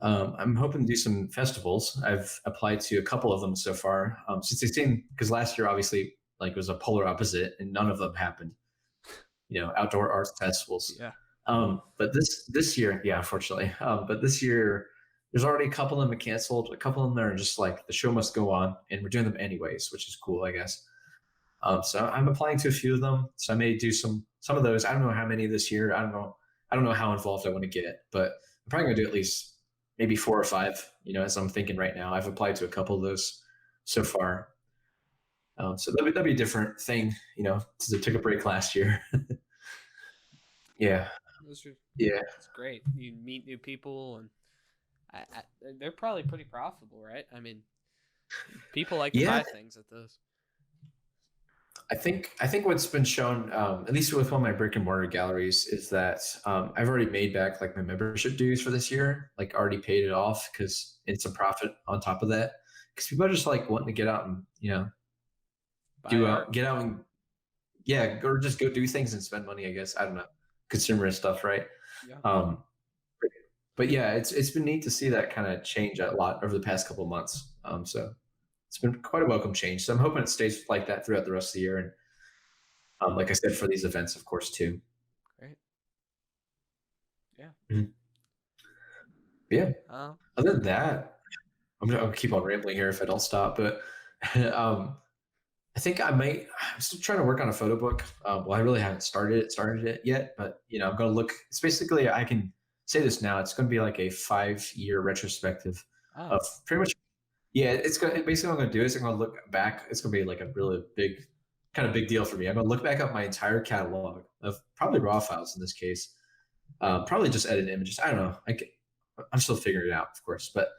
I'm hoping to do some festivals. I've applied to a couple of them so far. Since they seem, because last year obviously like was a polar opposite, and none of them happened. Outdoor arts festivals. Yeah. But this year, yeah, unfortunately. But this year, there's already a couple of them canceled. A couple of them are just like the show must go on, and we're doing them anyways, which is cool, I guess. So I'm applying to a few of them. So I may do some of those. I don't know how many this year. I don't know how involved I want to get, but I'm probably gonna do at least maybe 4 or 5. As I'm thinking right now, I've applied to a couple of those so far. So that'd be a different thing, because I took a break last year. Yeah. Yeah. It's great. You meet new people, and they're probably pretty profitable, right? I mean, people like to buy things at those. I think what's been shown, at least with one of my brick and mortar galleries, is that I've already made back like my membership dues for this year, like already paid it off because it's a profit on top of that. Because people are just like wanting to get out and get out and or just go do things and spend money. I guess I don't know, consumerist stuff, right? Yeah. But yeah, it's been neat to see that kind of change a lot over the past couple of months. So it's been quite a welcome change. So I'm hoping it stays like that throughout the rest of the year. And like I said, for these events, of course, too. Great. Yeah. Mm-hmm. Yeah. Other than that, I'm gonna keep on rambling here if I don't stop. But I think I'm still trying to work on a photo book. Well, I really haven't started it yet, but I'm going to look. It's basically, I can say this now. It's going to be like a 5-year retrospective of pretty much. Yeah, it's going. Basically, what I'm going to do is I'm going to look back. It's going to be like a really big deal for me. I'm going to look back at my entire catalog of probably raw files in this case. Probably just edit images. I don't know. I'm still figuring it out, of course, but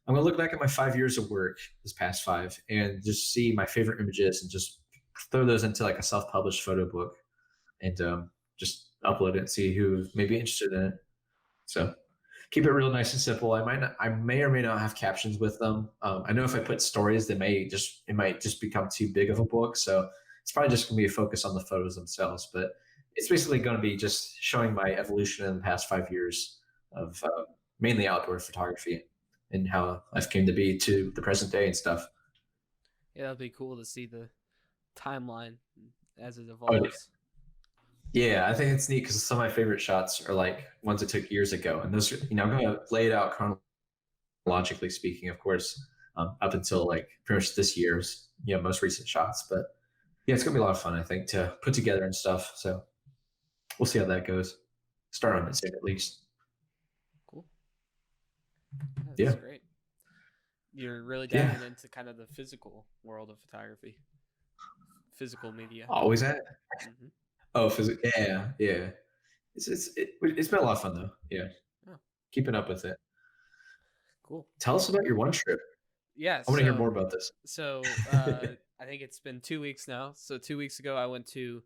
I'm gonna look back at my 5 years of work, this past 5, and just see my favorite images and just throw those into like a self-published photo book and just upload it and see who may be interested in it. So keep it real nice and simple. I may or may not have captions with them. I know if I put stories, it might just become too big of a book. So it's probably just gonna be a focus on the photos themselves. But it's basically going to be just showing my evolution in the past 5 years of mainly outdoor photography and how I've came to be to the present day and stuff. Yeah, that'd be cool to see the timeline as it Oh, evolves. yeah, I think it's neat because some of my favorite shots are like ones I took years ago, and those, I'm going to lay it out chronologically speaking, of course, up until like pretty much this year's, most recent shots. But yeah, it's gonna be a lot of fun, I think, to put together and stuff. So we'll see how that goes. Start on it soon, at least. Cool. Yeah. That's great. You're really diving into kind of the physical world of photography, physical media. Always at. Mm-hmm. Oh, yeah, yeah. It's been a lot of fun though. Yeah. Oh. Keeping up with it. Cool. Tell us about your one trip. Yeah, I want to hear more about this. So I think it's been 2 weeks now. So 2 weeks ago, I went to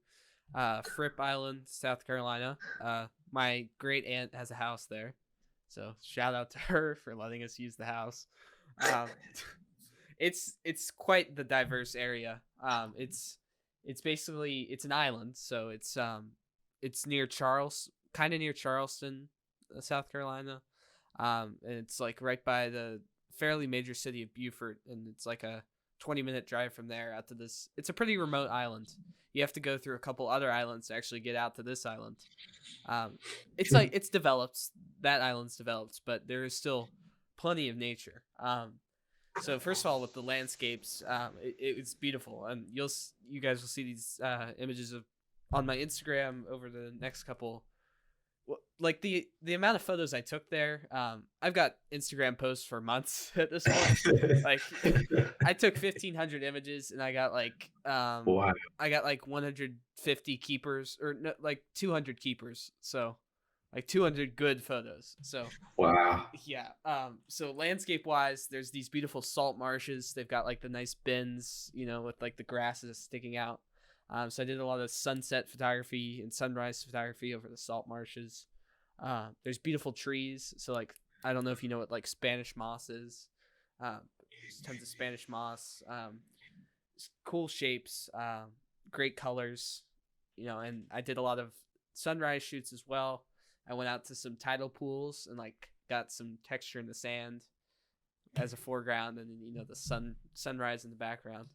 Fripp Island, South Carolina. My great aunt has a house there, so shout out to her for letting us use the house. It's quite the diverse area. It's basically it's an island, so it's near kind of near Charleston, South Carolina. And it's like right by the fairly major city of Beaufort, and it's like a 20-minute drive from there out to this. It's a pretty remote island. You have to go through a couple other islands to actually get out to this island. It's like it's developed. That island's developed, but there is still plenty of nature. So first of all, with the landscapes, it's beautiful, and you guys will see these images on my Instagram over the next couple. Like the amount of photos I took there, I've got Instagram posts for months at this point. Like I took 1,500 images, and I got like wow. I got like 150 keepers, or no, like 200 keepers. So like 200 good photos. So wow. Yeah. So landscape wise, there's these beautiful salt marshes. They've got like the nice bends, with like the grasses sticking out. So I did a lot of sunset photography and sunrise photography over the salt marshes. There's beautiful trees. So like, I don't know if you know what like Spanish moss is. There's tons of Spanish moss. Cool shapes. Great colors. And I did a lot of sunrise shoots as well. I went out to some tidal pools and like got some texture in the sand as a foreground, and then the sunrise in the background.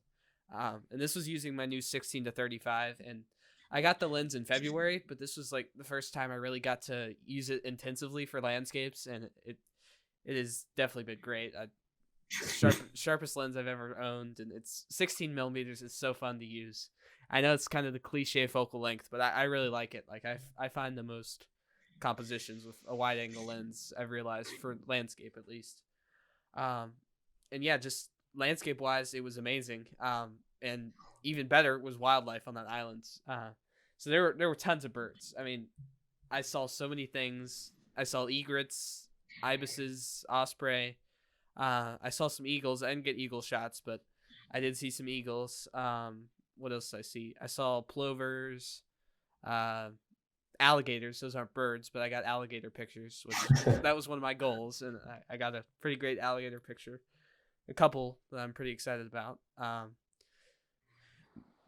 And this was using my new 16-35, and I got the lens in February, but this was like the first time I really got to use it intensively for landscapes, and it has definitely been great. Sharpest lens I've ever owned, and it's 16 millimeters. It's so fun to use. I know it's kind of the cliche focal length, but I really like it. Like I find the most compositions with a wide angle lens, I've realized, for landscape at least. And yeah, just landscape wise, it was amazing. And even better was wildlife on that island. So there were tons of birds. I mean, I saw so many things. I saw egrets, ibises, osprey. I saw some eagles. I didn't get eagle shots, but I did see some eagles. What else did I see? I saw plovers, alligators. Those aren't birds, but I got alligator pictures, which that was one of my goals, and I got a pretty great alligator picture. A couple that I'm pretty excited about.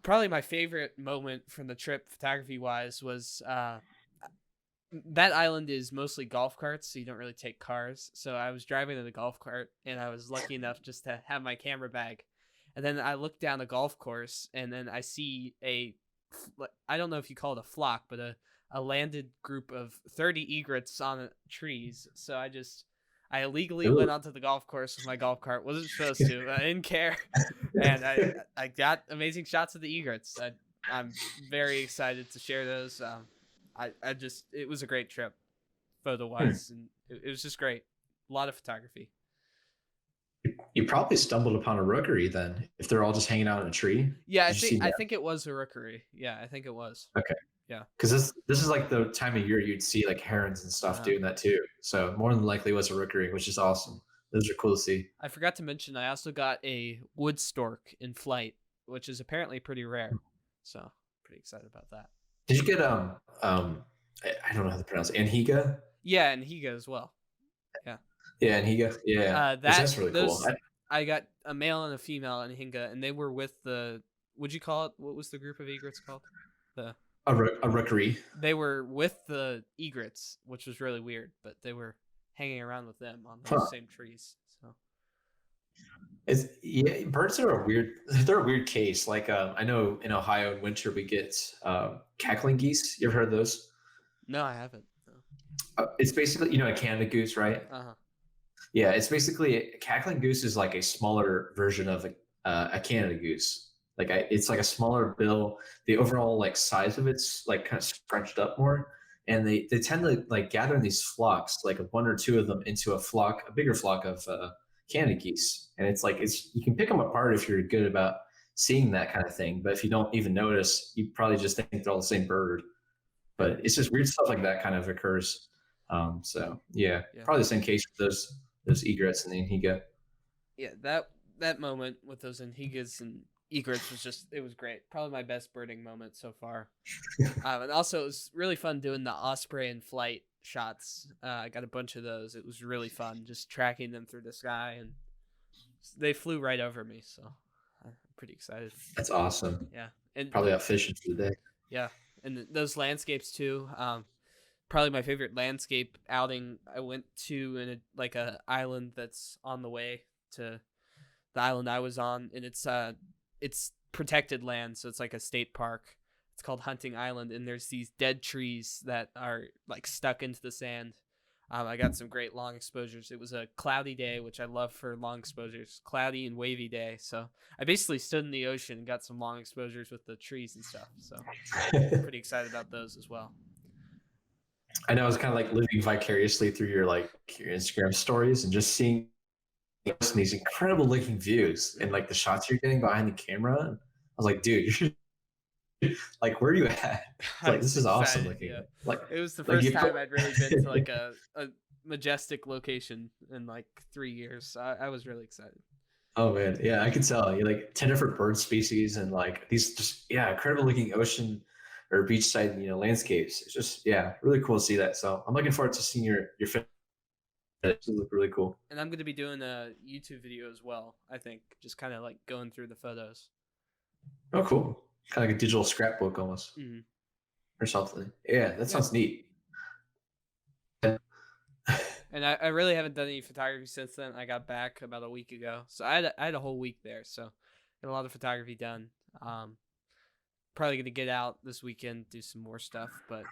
Probably my favorite moment from the trip, photography wise, was that island is mostly golf carts, so you don't really take cars. So I was driving in a golf cart, and I was lucky enough just to have my camera bag. And then I look down a golf course, and then I see I don't know if you call it a flock, but a landed group of 30 egrets on trees. So I illegally went onto the golf course with my golf cart. Wasn't supposed to. I didn't care. And I got amazing shots of the egrets. I'm very excited to share those. It was a great trip photo wise, and it was just great. A lot of photography. You probably stumbled upon a rookery then, if they're all just hanging out in a tree. Yeah, I think it was a rookery. Yeah, I think it was. Okay. Yeah. Because this is like the time of year you'd see like herons and stuff doing that too. So more than likely it was a rookery, which is awesome. Those are cool to see. I forgot to mention I also got a wood stork in flight, which is apparently pretty rare. So pretty excited about that. Did you get I don't know how to pronounce it. Anhiga? Yeah, and Higa as well. Yeah. Yeah, Anhiga. Yeah, that's really cool. I got a male and a female in Hinga, and they were with the. Would you call it? What was the group of egrets called? A rookery. They were with the egrets, which was really weird, but they were hanging around with them on those same trees. So birds are they're a weird case. Like I know in Ohio in winter we get cackling geese. You ever heard of those? No, I haven't. No. It's basically a Canada goose, right? Uh-huh. Yeah, it's basically a cackling goose is like a smaller version of a Canada goose. Like it's like a smaller bill. The overall like size of it's like kind of scrunched up more, and they tend to like gather in these flocks, like one or two of them into a bigger flock of Canada geese. And it's like you can pick them apart if you're good about seeing that kind of thing. But if you don't even notice, you probably just think they're all the same bird. But it's just weird stuff like that kind of occurs. So yeah, probably the same case with those egrets and the Anhiga. Yeah, that moment with those Anhigas and egrets it was great. Probably my best birding moment so far. And also it was really fun doing the osprey in flight shots. I got a bunch of those. It was really fun just tracking them through the sky, and they flew right over me. So I'm pretty excited. That's awesome. Yeah, and probably out fishing for the day. Yeah, and those landscapes too. Probably my favorite landscape outing I went to in a island that's on the way to the island I was on, and it's protected land, so it's like a state park. It's called Hunting Island, and there's these dead trees that are like stuck into the sand. I got some great long exposures. It was a cloudy day, which I love for long exposures. Cloudy and wavy day, so I basically stood in the ocean and got some long exposures with the trees and stuff. So I'm pretty excited about those as well. I know I was kind of like living vicariously through your Instagram stories and just seeing these incredible looking views and like the shots you're getting behind the camera. I was like, dude, like where are you at? Like this is awesome looking. Yeah. Like it was the first time I'd really been to like a majestic location in like 3 years. I was really excited. Oh man, yeah, I could tell. You like 10 different bird species and like these just incredible looking ocean or beachside landscapes. It's just really cool to see that. So I'm looking forward to seeing your fit. It look really cool. And I'm going to be doing a YouTube video as well. I think just kind of like going through the photos. Oh, cool! Kind of like a digital scrapbook almost, or something. Yeah, that sounds neat. And I really haven't done any photography since then. I got back about a week ago, so I had a whole week there. So got a lot of photography done. Probably gonna get out this weekend, do some more stuff. But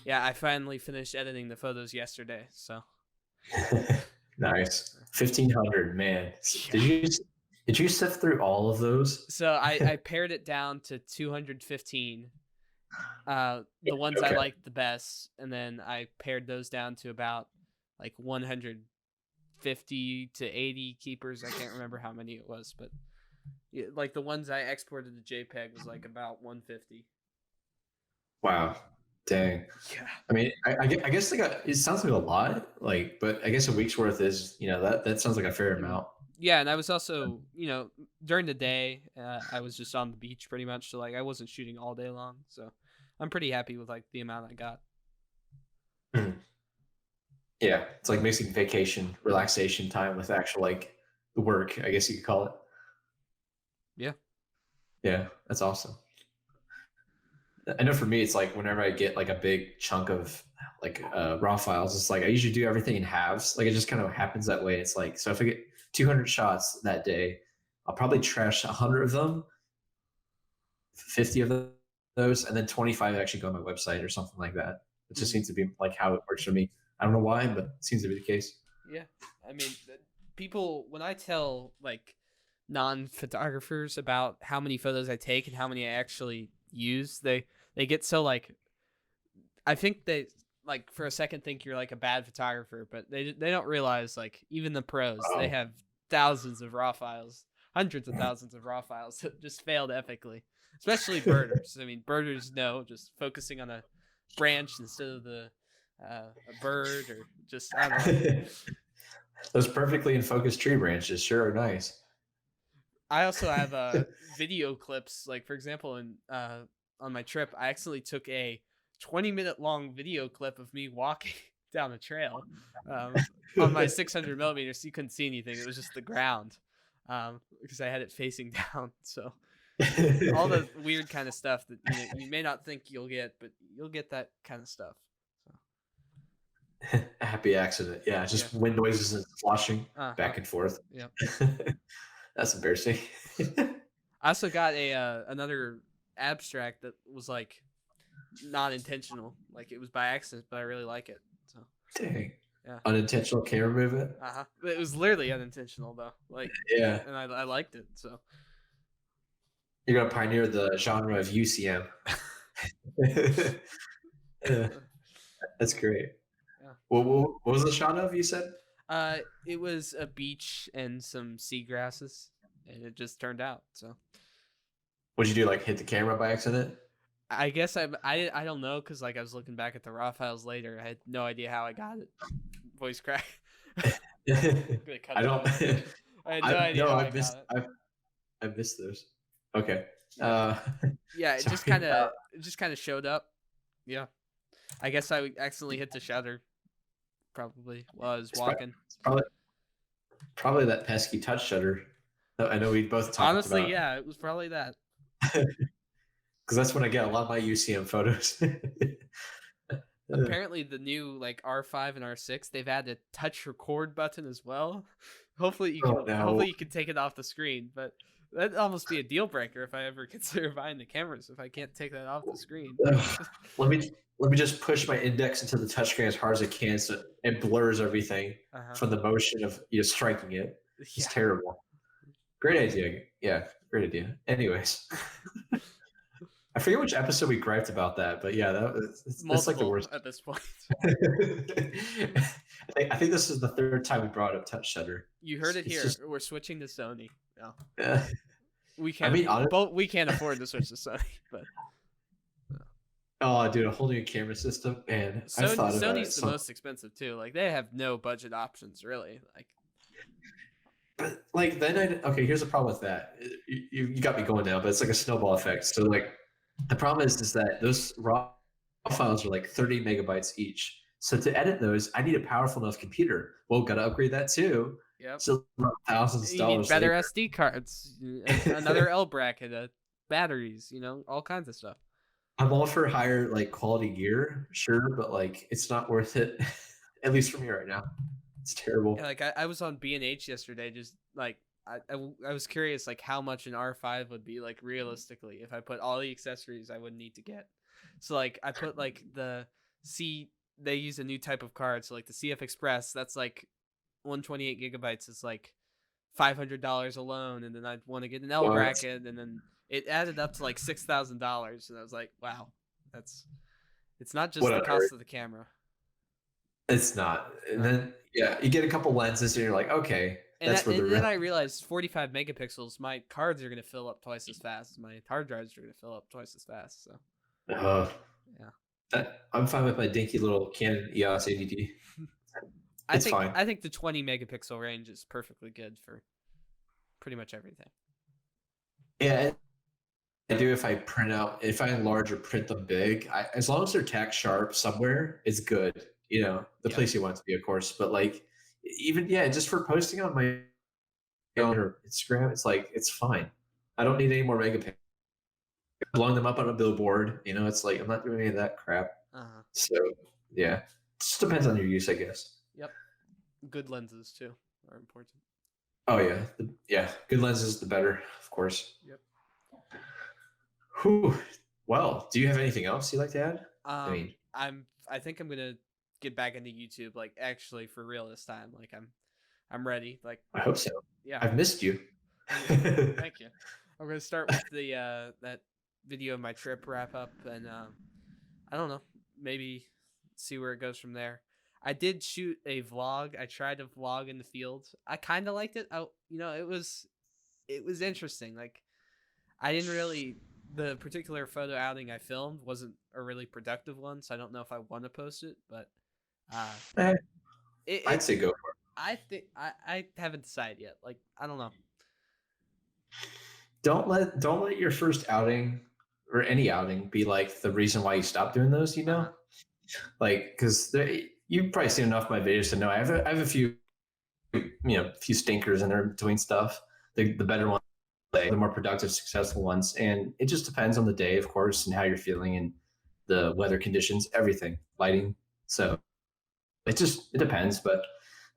yeah, I finally finished editing the photos yesterday. So nice. 1,500, man. Did you sift through all of those? So I pared it down to 215. The ones I liked the best, and then I pared those down to about like 150 to 80 keepers. I can't remember how many it was, but yeah, like the ones I exported to JPEG was like about 150. Wow, dang. Yeah. I mean, I guess it sounds like a lot, but I guess a week's worth is that sounds like a fair amount. Yeah, and I was also during the day I was just on the beach pretty much, so like I wasn't shooting all day long, so I'm pretty happy with like the amount I got. Yeah, it's like mixing vacation, relaxation time with actual like the work, I guess you could call it. Yeah, that's awesome. I know for me, it's like whenever I get like a big chunk of like raw files, it's like I usually do everything in halves. Like it just kind of happens that way. It's like, so if I get 200 shots that day, I'll probably trash 100 of them, 50 of those, and then 25 actually go on my website or something like that. It just seems to be like how it works for me. I don't know why, but it seems to be the case. Yeah, I mean, people, when I tell like non-photographers about how many photos I take and how many I actually use, they get so like, I think they like for a second think you're like a bad photographer, but they don't realize like even the pros, they have thousands of raw files, hundreds of thousands of raw files that just failed epically, especially birders. I mean, birders know just focusing on a branch instead of a bird, or just I don't know. Those perfectly in focus tree branches sure are nice. I also have video clips. Like for example, in on my trip, I accidentally took a 20-minute long video clip of me walking down a trail on my 600 millimeters. So you couldn't see anything. It was just the ground because I had it facing down. So all the weird kind of stuff that you may not think you'll get, but you'll get that kind of stuff. So. A happy accident. Yeah, just wind noises and sloshing back and forth. Yeah. That's embarrassing. I also got a another abstract that was like not intentional. Like it was by accident, but I really like it. So Dang. yeah. Unintentional camera movement. It was literally unintentional though. Like yeah, and I liked it. So you're gonna pioneer the genre of UCM. Yeah, that's great. Yeah. What was the shot of? You said. It was a beach and some seagrasses, and it just turned out. So. What'd you do? Like hit the camera by accident? I guess I don't know because like I was looking back at the raw files later. I had no idea how I got it. Voice crack. I don't. I had no idea how I got it. I missed those. Okay. Yeah, it just kind of showed up. Yeah, I guess I accidentally hit the shutter. Probably while I was walking. Probably that pesky touch shutter. I know we both talked Honestly, about. yeah, it was probably that. Because that's when I get a lot of my UCM photos. Apparently, the new like R5 and R6, they've added a touch record button as well. Hopefully, you can. Hopefully, you can take it off the screen. But that'd almost be a deal breaker if I ever consider buying the cameras. If I can't take that off the screen. Let me just push my index into the touchscreen as hard as I can, so it blurs everything from the motion of striking it. It's terrible. Great idea. Yeah, great idea. Anyways. I forget which episode we griped about that, but yeah, that's like the worst at this point. I think this is the third time we brought up touch shutter. You heard it here. We're switching to Sony. Yeah. We can't. We can't afford to switch to Sony, but. Oh, dude, a whole new camera system, man. Sony's the most expensive too. Like they have no budget options, really. Like. But like then okay, here's the problem with that. You got me going now, but it's like a snowball effect. So like. The problem is that those raw files are like 30 megabytes each. So to edit those, I need a powerful enough computer. Well, got to upgrade that too. Yep. So thousands of dollars. You need better SD cards, another L bracket, batteries, all kinds of stuff. I'm all for higher like quality gear, sure, but like it's not worth it. At least for me right now, it's terrible. Yeah, like I was on B&H yesterday, just like. I was curious like how much an R5 would be like realistically if I put all the accessories I would need to get. So like I put like they use a new type of card, so like the CF Express, that's like 128 gigabytes is like $500 alone, and then I'd want to get an L bracket, and then it added up to like $6,000, and I was like, wow, it's not just the cost of the camera. It's not. And then you get a couple lenses and you're like, okay. And then I realized 45 megapixels, my cards are going to fill up twice as fast. My hard drives are going to fill up twice as fast. So, yeah. I'm fine with my dinky little Canon EOS ADD. It's fine. I think the 20 megapixel range is perfectly good for pretty much everything. Yeah, I do if I enlarge or print them big. As long as they're tack sharp somewhere, it's good. The place you want it to be, of course. But like, even just for posting on my or Instagram, it's like it's fine. I don't need any more megapixels. Blowing them up on a billboard, it's like I'm not doing any of that crap. So yeah, it just depends on your use, I guess. Yep, good lenses too are important. Oh yeah, good lenses the better, of course. Yep. Whew. Well, do you have anything else you'd like to add? I think I'm gonna get back into YouTube, like actually for real this time. Like I'm ready. Like I hope so. Yeah, I've missed you. Thank you. I'm gonna start with the that video of my trip wrap up, and I don't know, maybe see where it goes from there. I did shoot a vlog. I tried to vlog in the field. I kind of liked it. It was interesting. Like I didn't really. The particular photo outing I filmed wasn't a really productive one, so I don't know if I want to post it, but I'd say go for it. I think I haven't decided yet. Like, I don't know. Don't let your first outing or any outing be like the reason why you stopped doing those. Uh-huh. Like because you've probably seen enough of my videos to know I have a few few stinkers, and they're doing stuff. The better ones, the more productive, successful ones, and it just depends on the day, of course, and how you're feeling and the weather conditions, everything, lighting. So it depends, but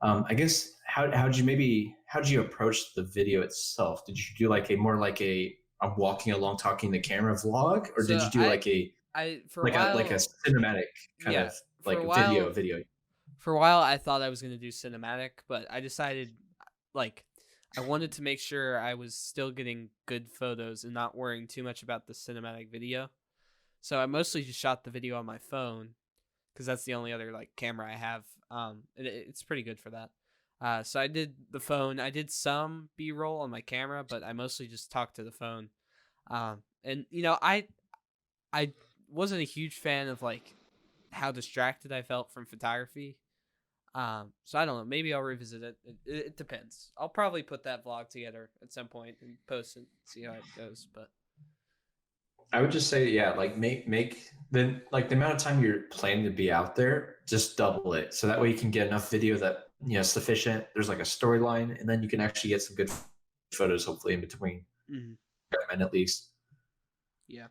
I guess how did you approach the video itself? Did you do like a more like a I'm walking along talking to the camera vlog, or did So you do like a I for a like a while, cinematic kind yeah, of for like a video while, video? I thought I was gonna do cinematic, but I decided like I wanted to make sure I was still getting good photos and not worrying too much about the cinematic video. So I mostly just shot the video on my phone because that's the only other like camera I have. It's pretty good for that. So I did the phone. I did some B-roll on my camera, but I mostly just talked to the phone. And I wasn't a huge fan of like how distracted I felt from photography. So I don't know. Maybe I'll revisit it. It depends. I'll probably put that vlog together at some point and post it, see how it goes. But I would just say, yeah, like make the amount of time you're planning to be out there, just double it. So that way you can get enough video that sufficient. There's like a storyline, and then you can actually get some good photos, hopefully in between, mhm. and at least. Yeah.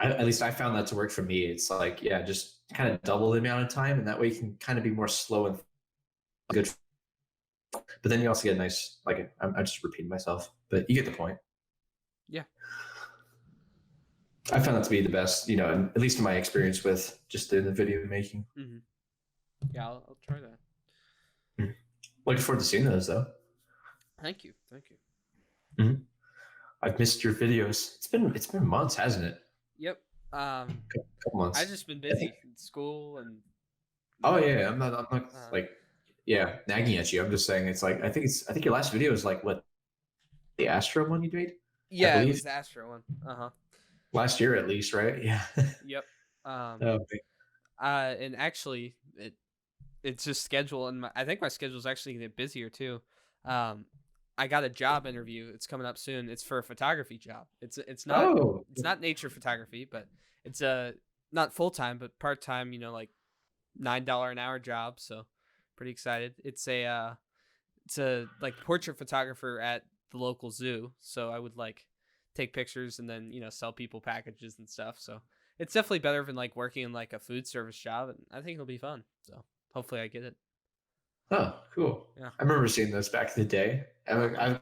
At least I found that to work for me. It's like, yeah, just kind of double the amount of time, and that way you can kind of be more slow and good. But then you also get a nice, like, I'm just repeating myself, but you get the point. Yeah. I found that to be the best, at least in my experience with just in the video making. Mm-hmm. Yeah, I'll try that. Looking forward to seeing those, though. Thank you. Thank you. Mm-hmm. I've missed your videos. It's been months, hasn't it? Yep. Couple months. I've just been busy in school and. Oh yeah, I'm not like, yeah, nagging at you. I'm just saying it's like I think your last video is like what, the Astro one you made? Yeah, I it believe was the Astro one. last year at least, right? Yeah. Yep. Oh, And actually, it's just schedule, and I think my schedule is actually gonna get busier too. I got a job interview. It's coming up soon. It's for a photography job. It's not nature photography, but it's a not full time, but part time. Like $9 an hour job. So pretty excited. It's a like portrait photographer at the local zoo. So I would like take pictures and then sell people packages and stuff. So it's definitely better than like working in like a food service job, and I think it'll be fun. So hopefully I get it. Oh, cool. Yeah. I remember seeing those back in the day. I've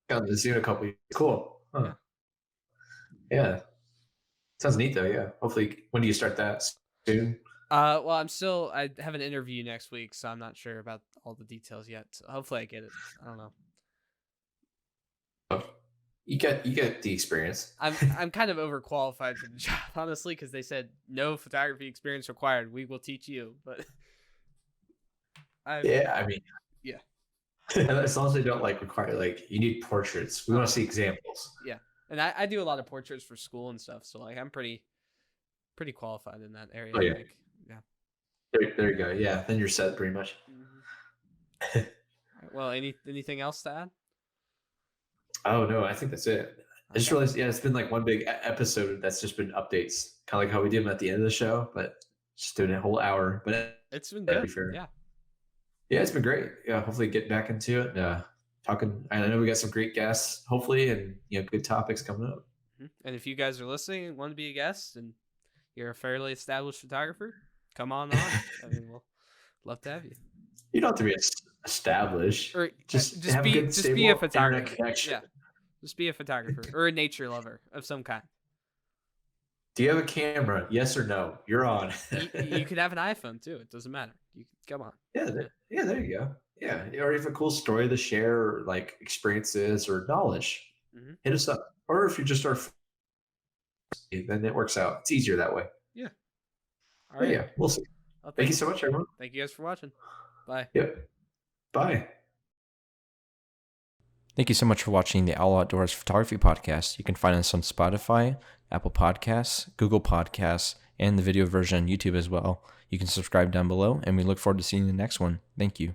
gone to the zoo a couple years. Cool. Huh. Yeah. Sounds neat though. Yeah. Hopefully, when do you start that? Soon? Well, I have an interview next week, so I'm not sure about all the details yet. So hopefully I get it. I don't know. Oh, you get the experience. I'm kind of overqualified for the job, honestly, because they said no photography experience required. We will teach you, but yeah, I mean, yeah. As long as they don't like require like you need portraits. We want to see examples. Yeah, and I do a lot of portraits for school and stuff, so like I'm pretty qualified in that area. Oh, yeah. Like, yeah. There you go. Yeah, then you're set pretty much. Mm-hmm. Right, well, anything else to add? Oh no, I think that's it. I just realized, yeah, it's been like one big episode that's just been updates, kind of like how we did them at the end of the show, but just doing a whole hour. But it's been good. Yeah. Yeah, it's been great. Yeah, hopefully get back into it. Talking. I know we got some great guests, hopefully, and good topics coming up. And if you guys are listening and want to be a guest, and you're a fairly established photographer, come on. I mean, we'll love to have you. You don't have to be established. Or just be a photographer. Yeah, just be a photographer or a nature lover of some kind. Do you have a camera? Yes or no? You're on. You could have an iPhone too. It doesn't matter. You come on. Yeah, there you go. Yeah, or if a cool story to share, or like experiences or knowledge, hit us up. Or if you just are, then it works out. It's easier that way. Yeah. All right. Yeah, we'll see. Well, thank you so much, everyone. Thank you guys for watching. Bye. Yep. Bye. Thank you so much for watching the Owl Outdoors Photography Podcast. You can find us on Spotify, Apple Podcasts, Google Podcasts, and the video version on YouTube as well. You can subscribe down below, and we look forward to seeing you in the next one. Thank you.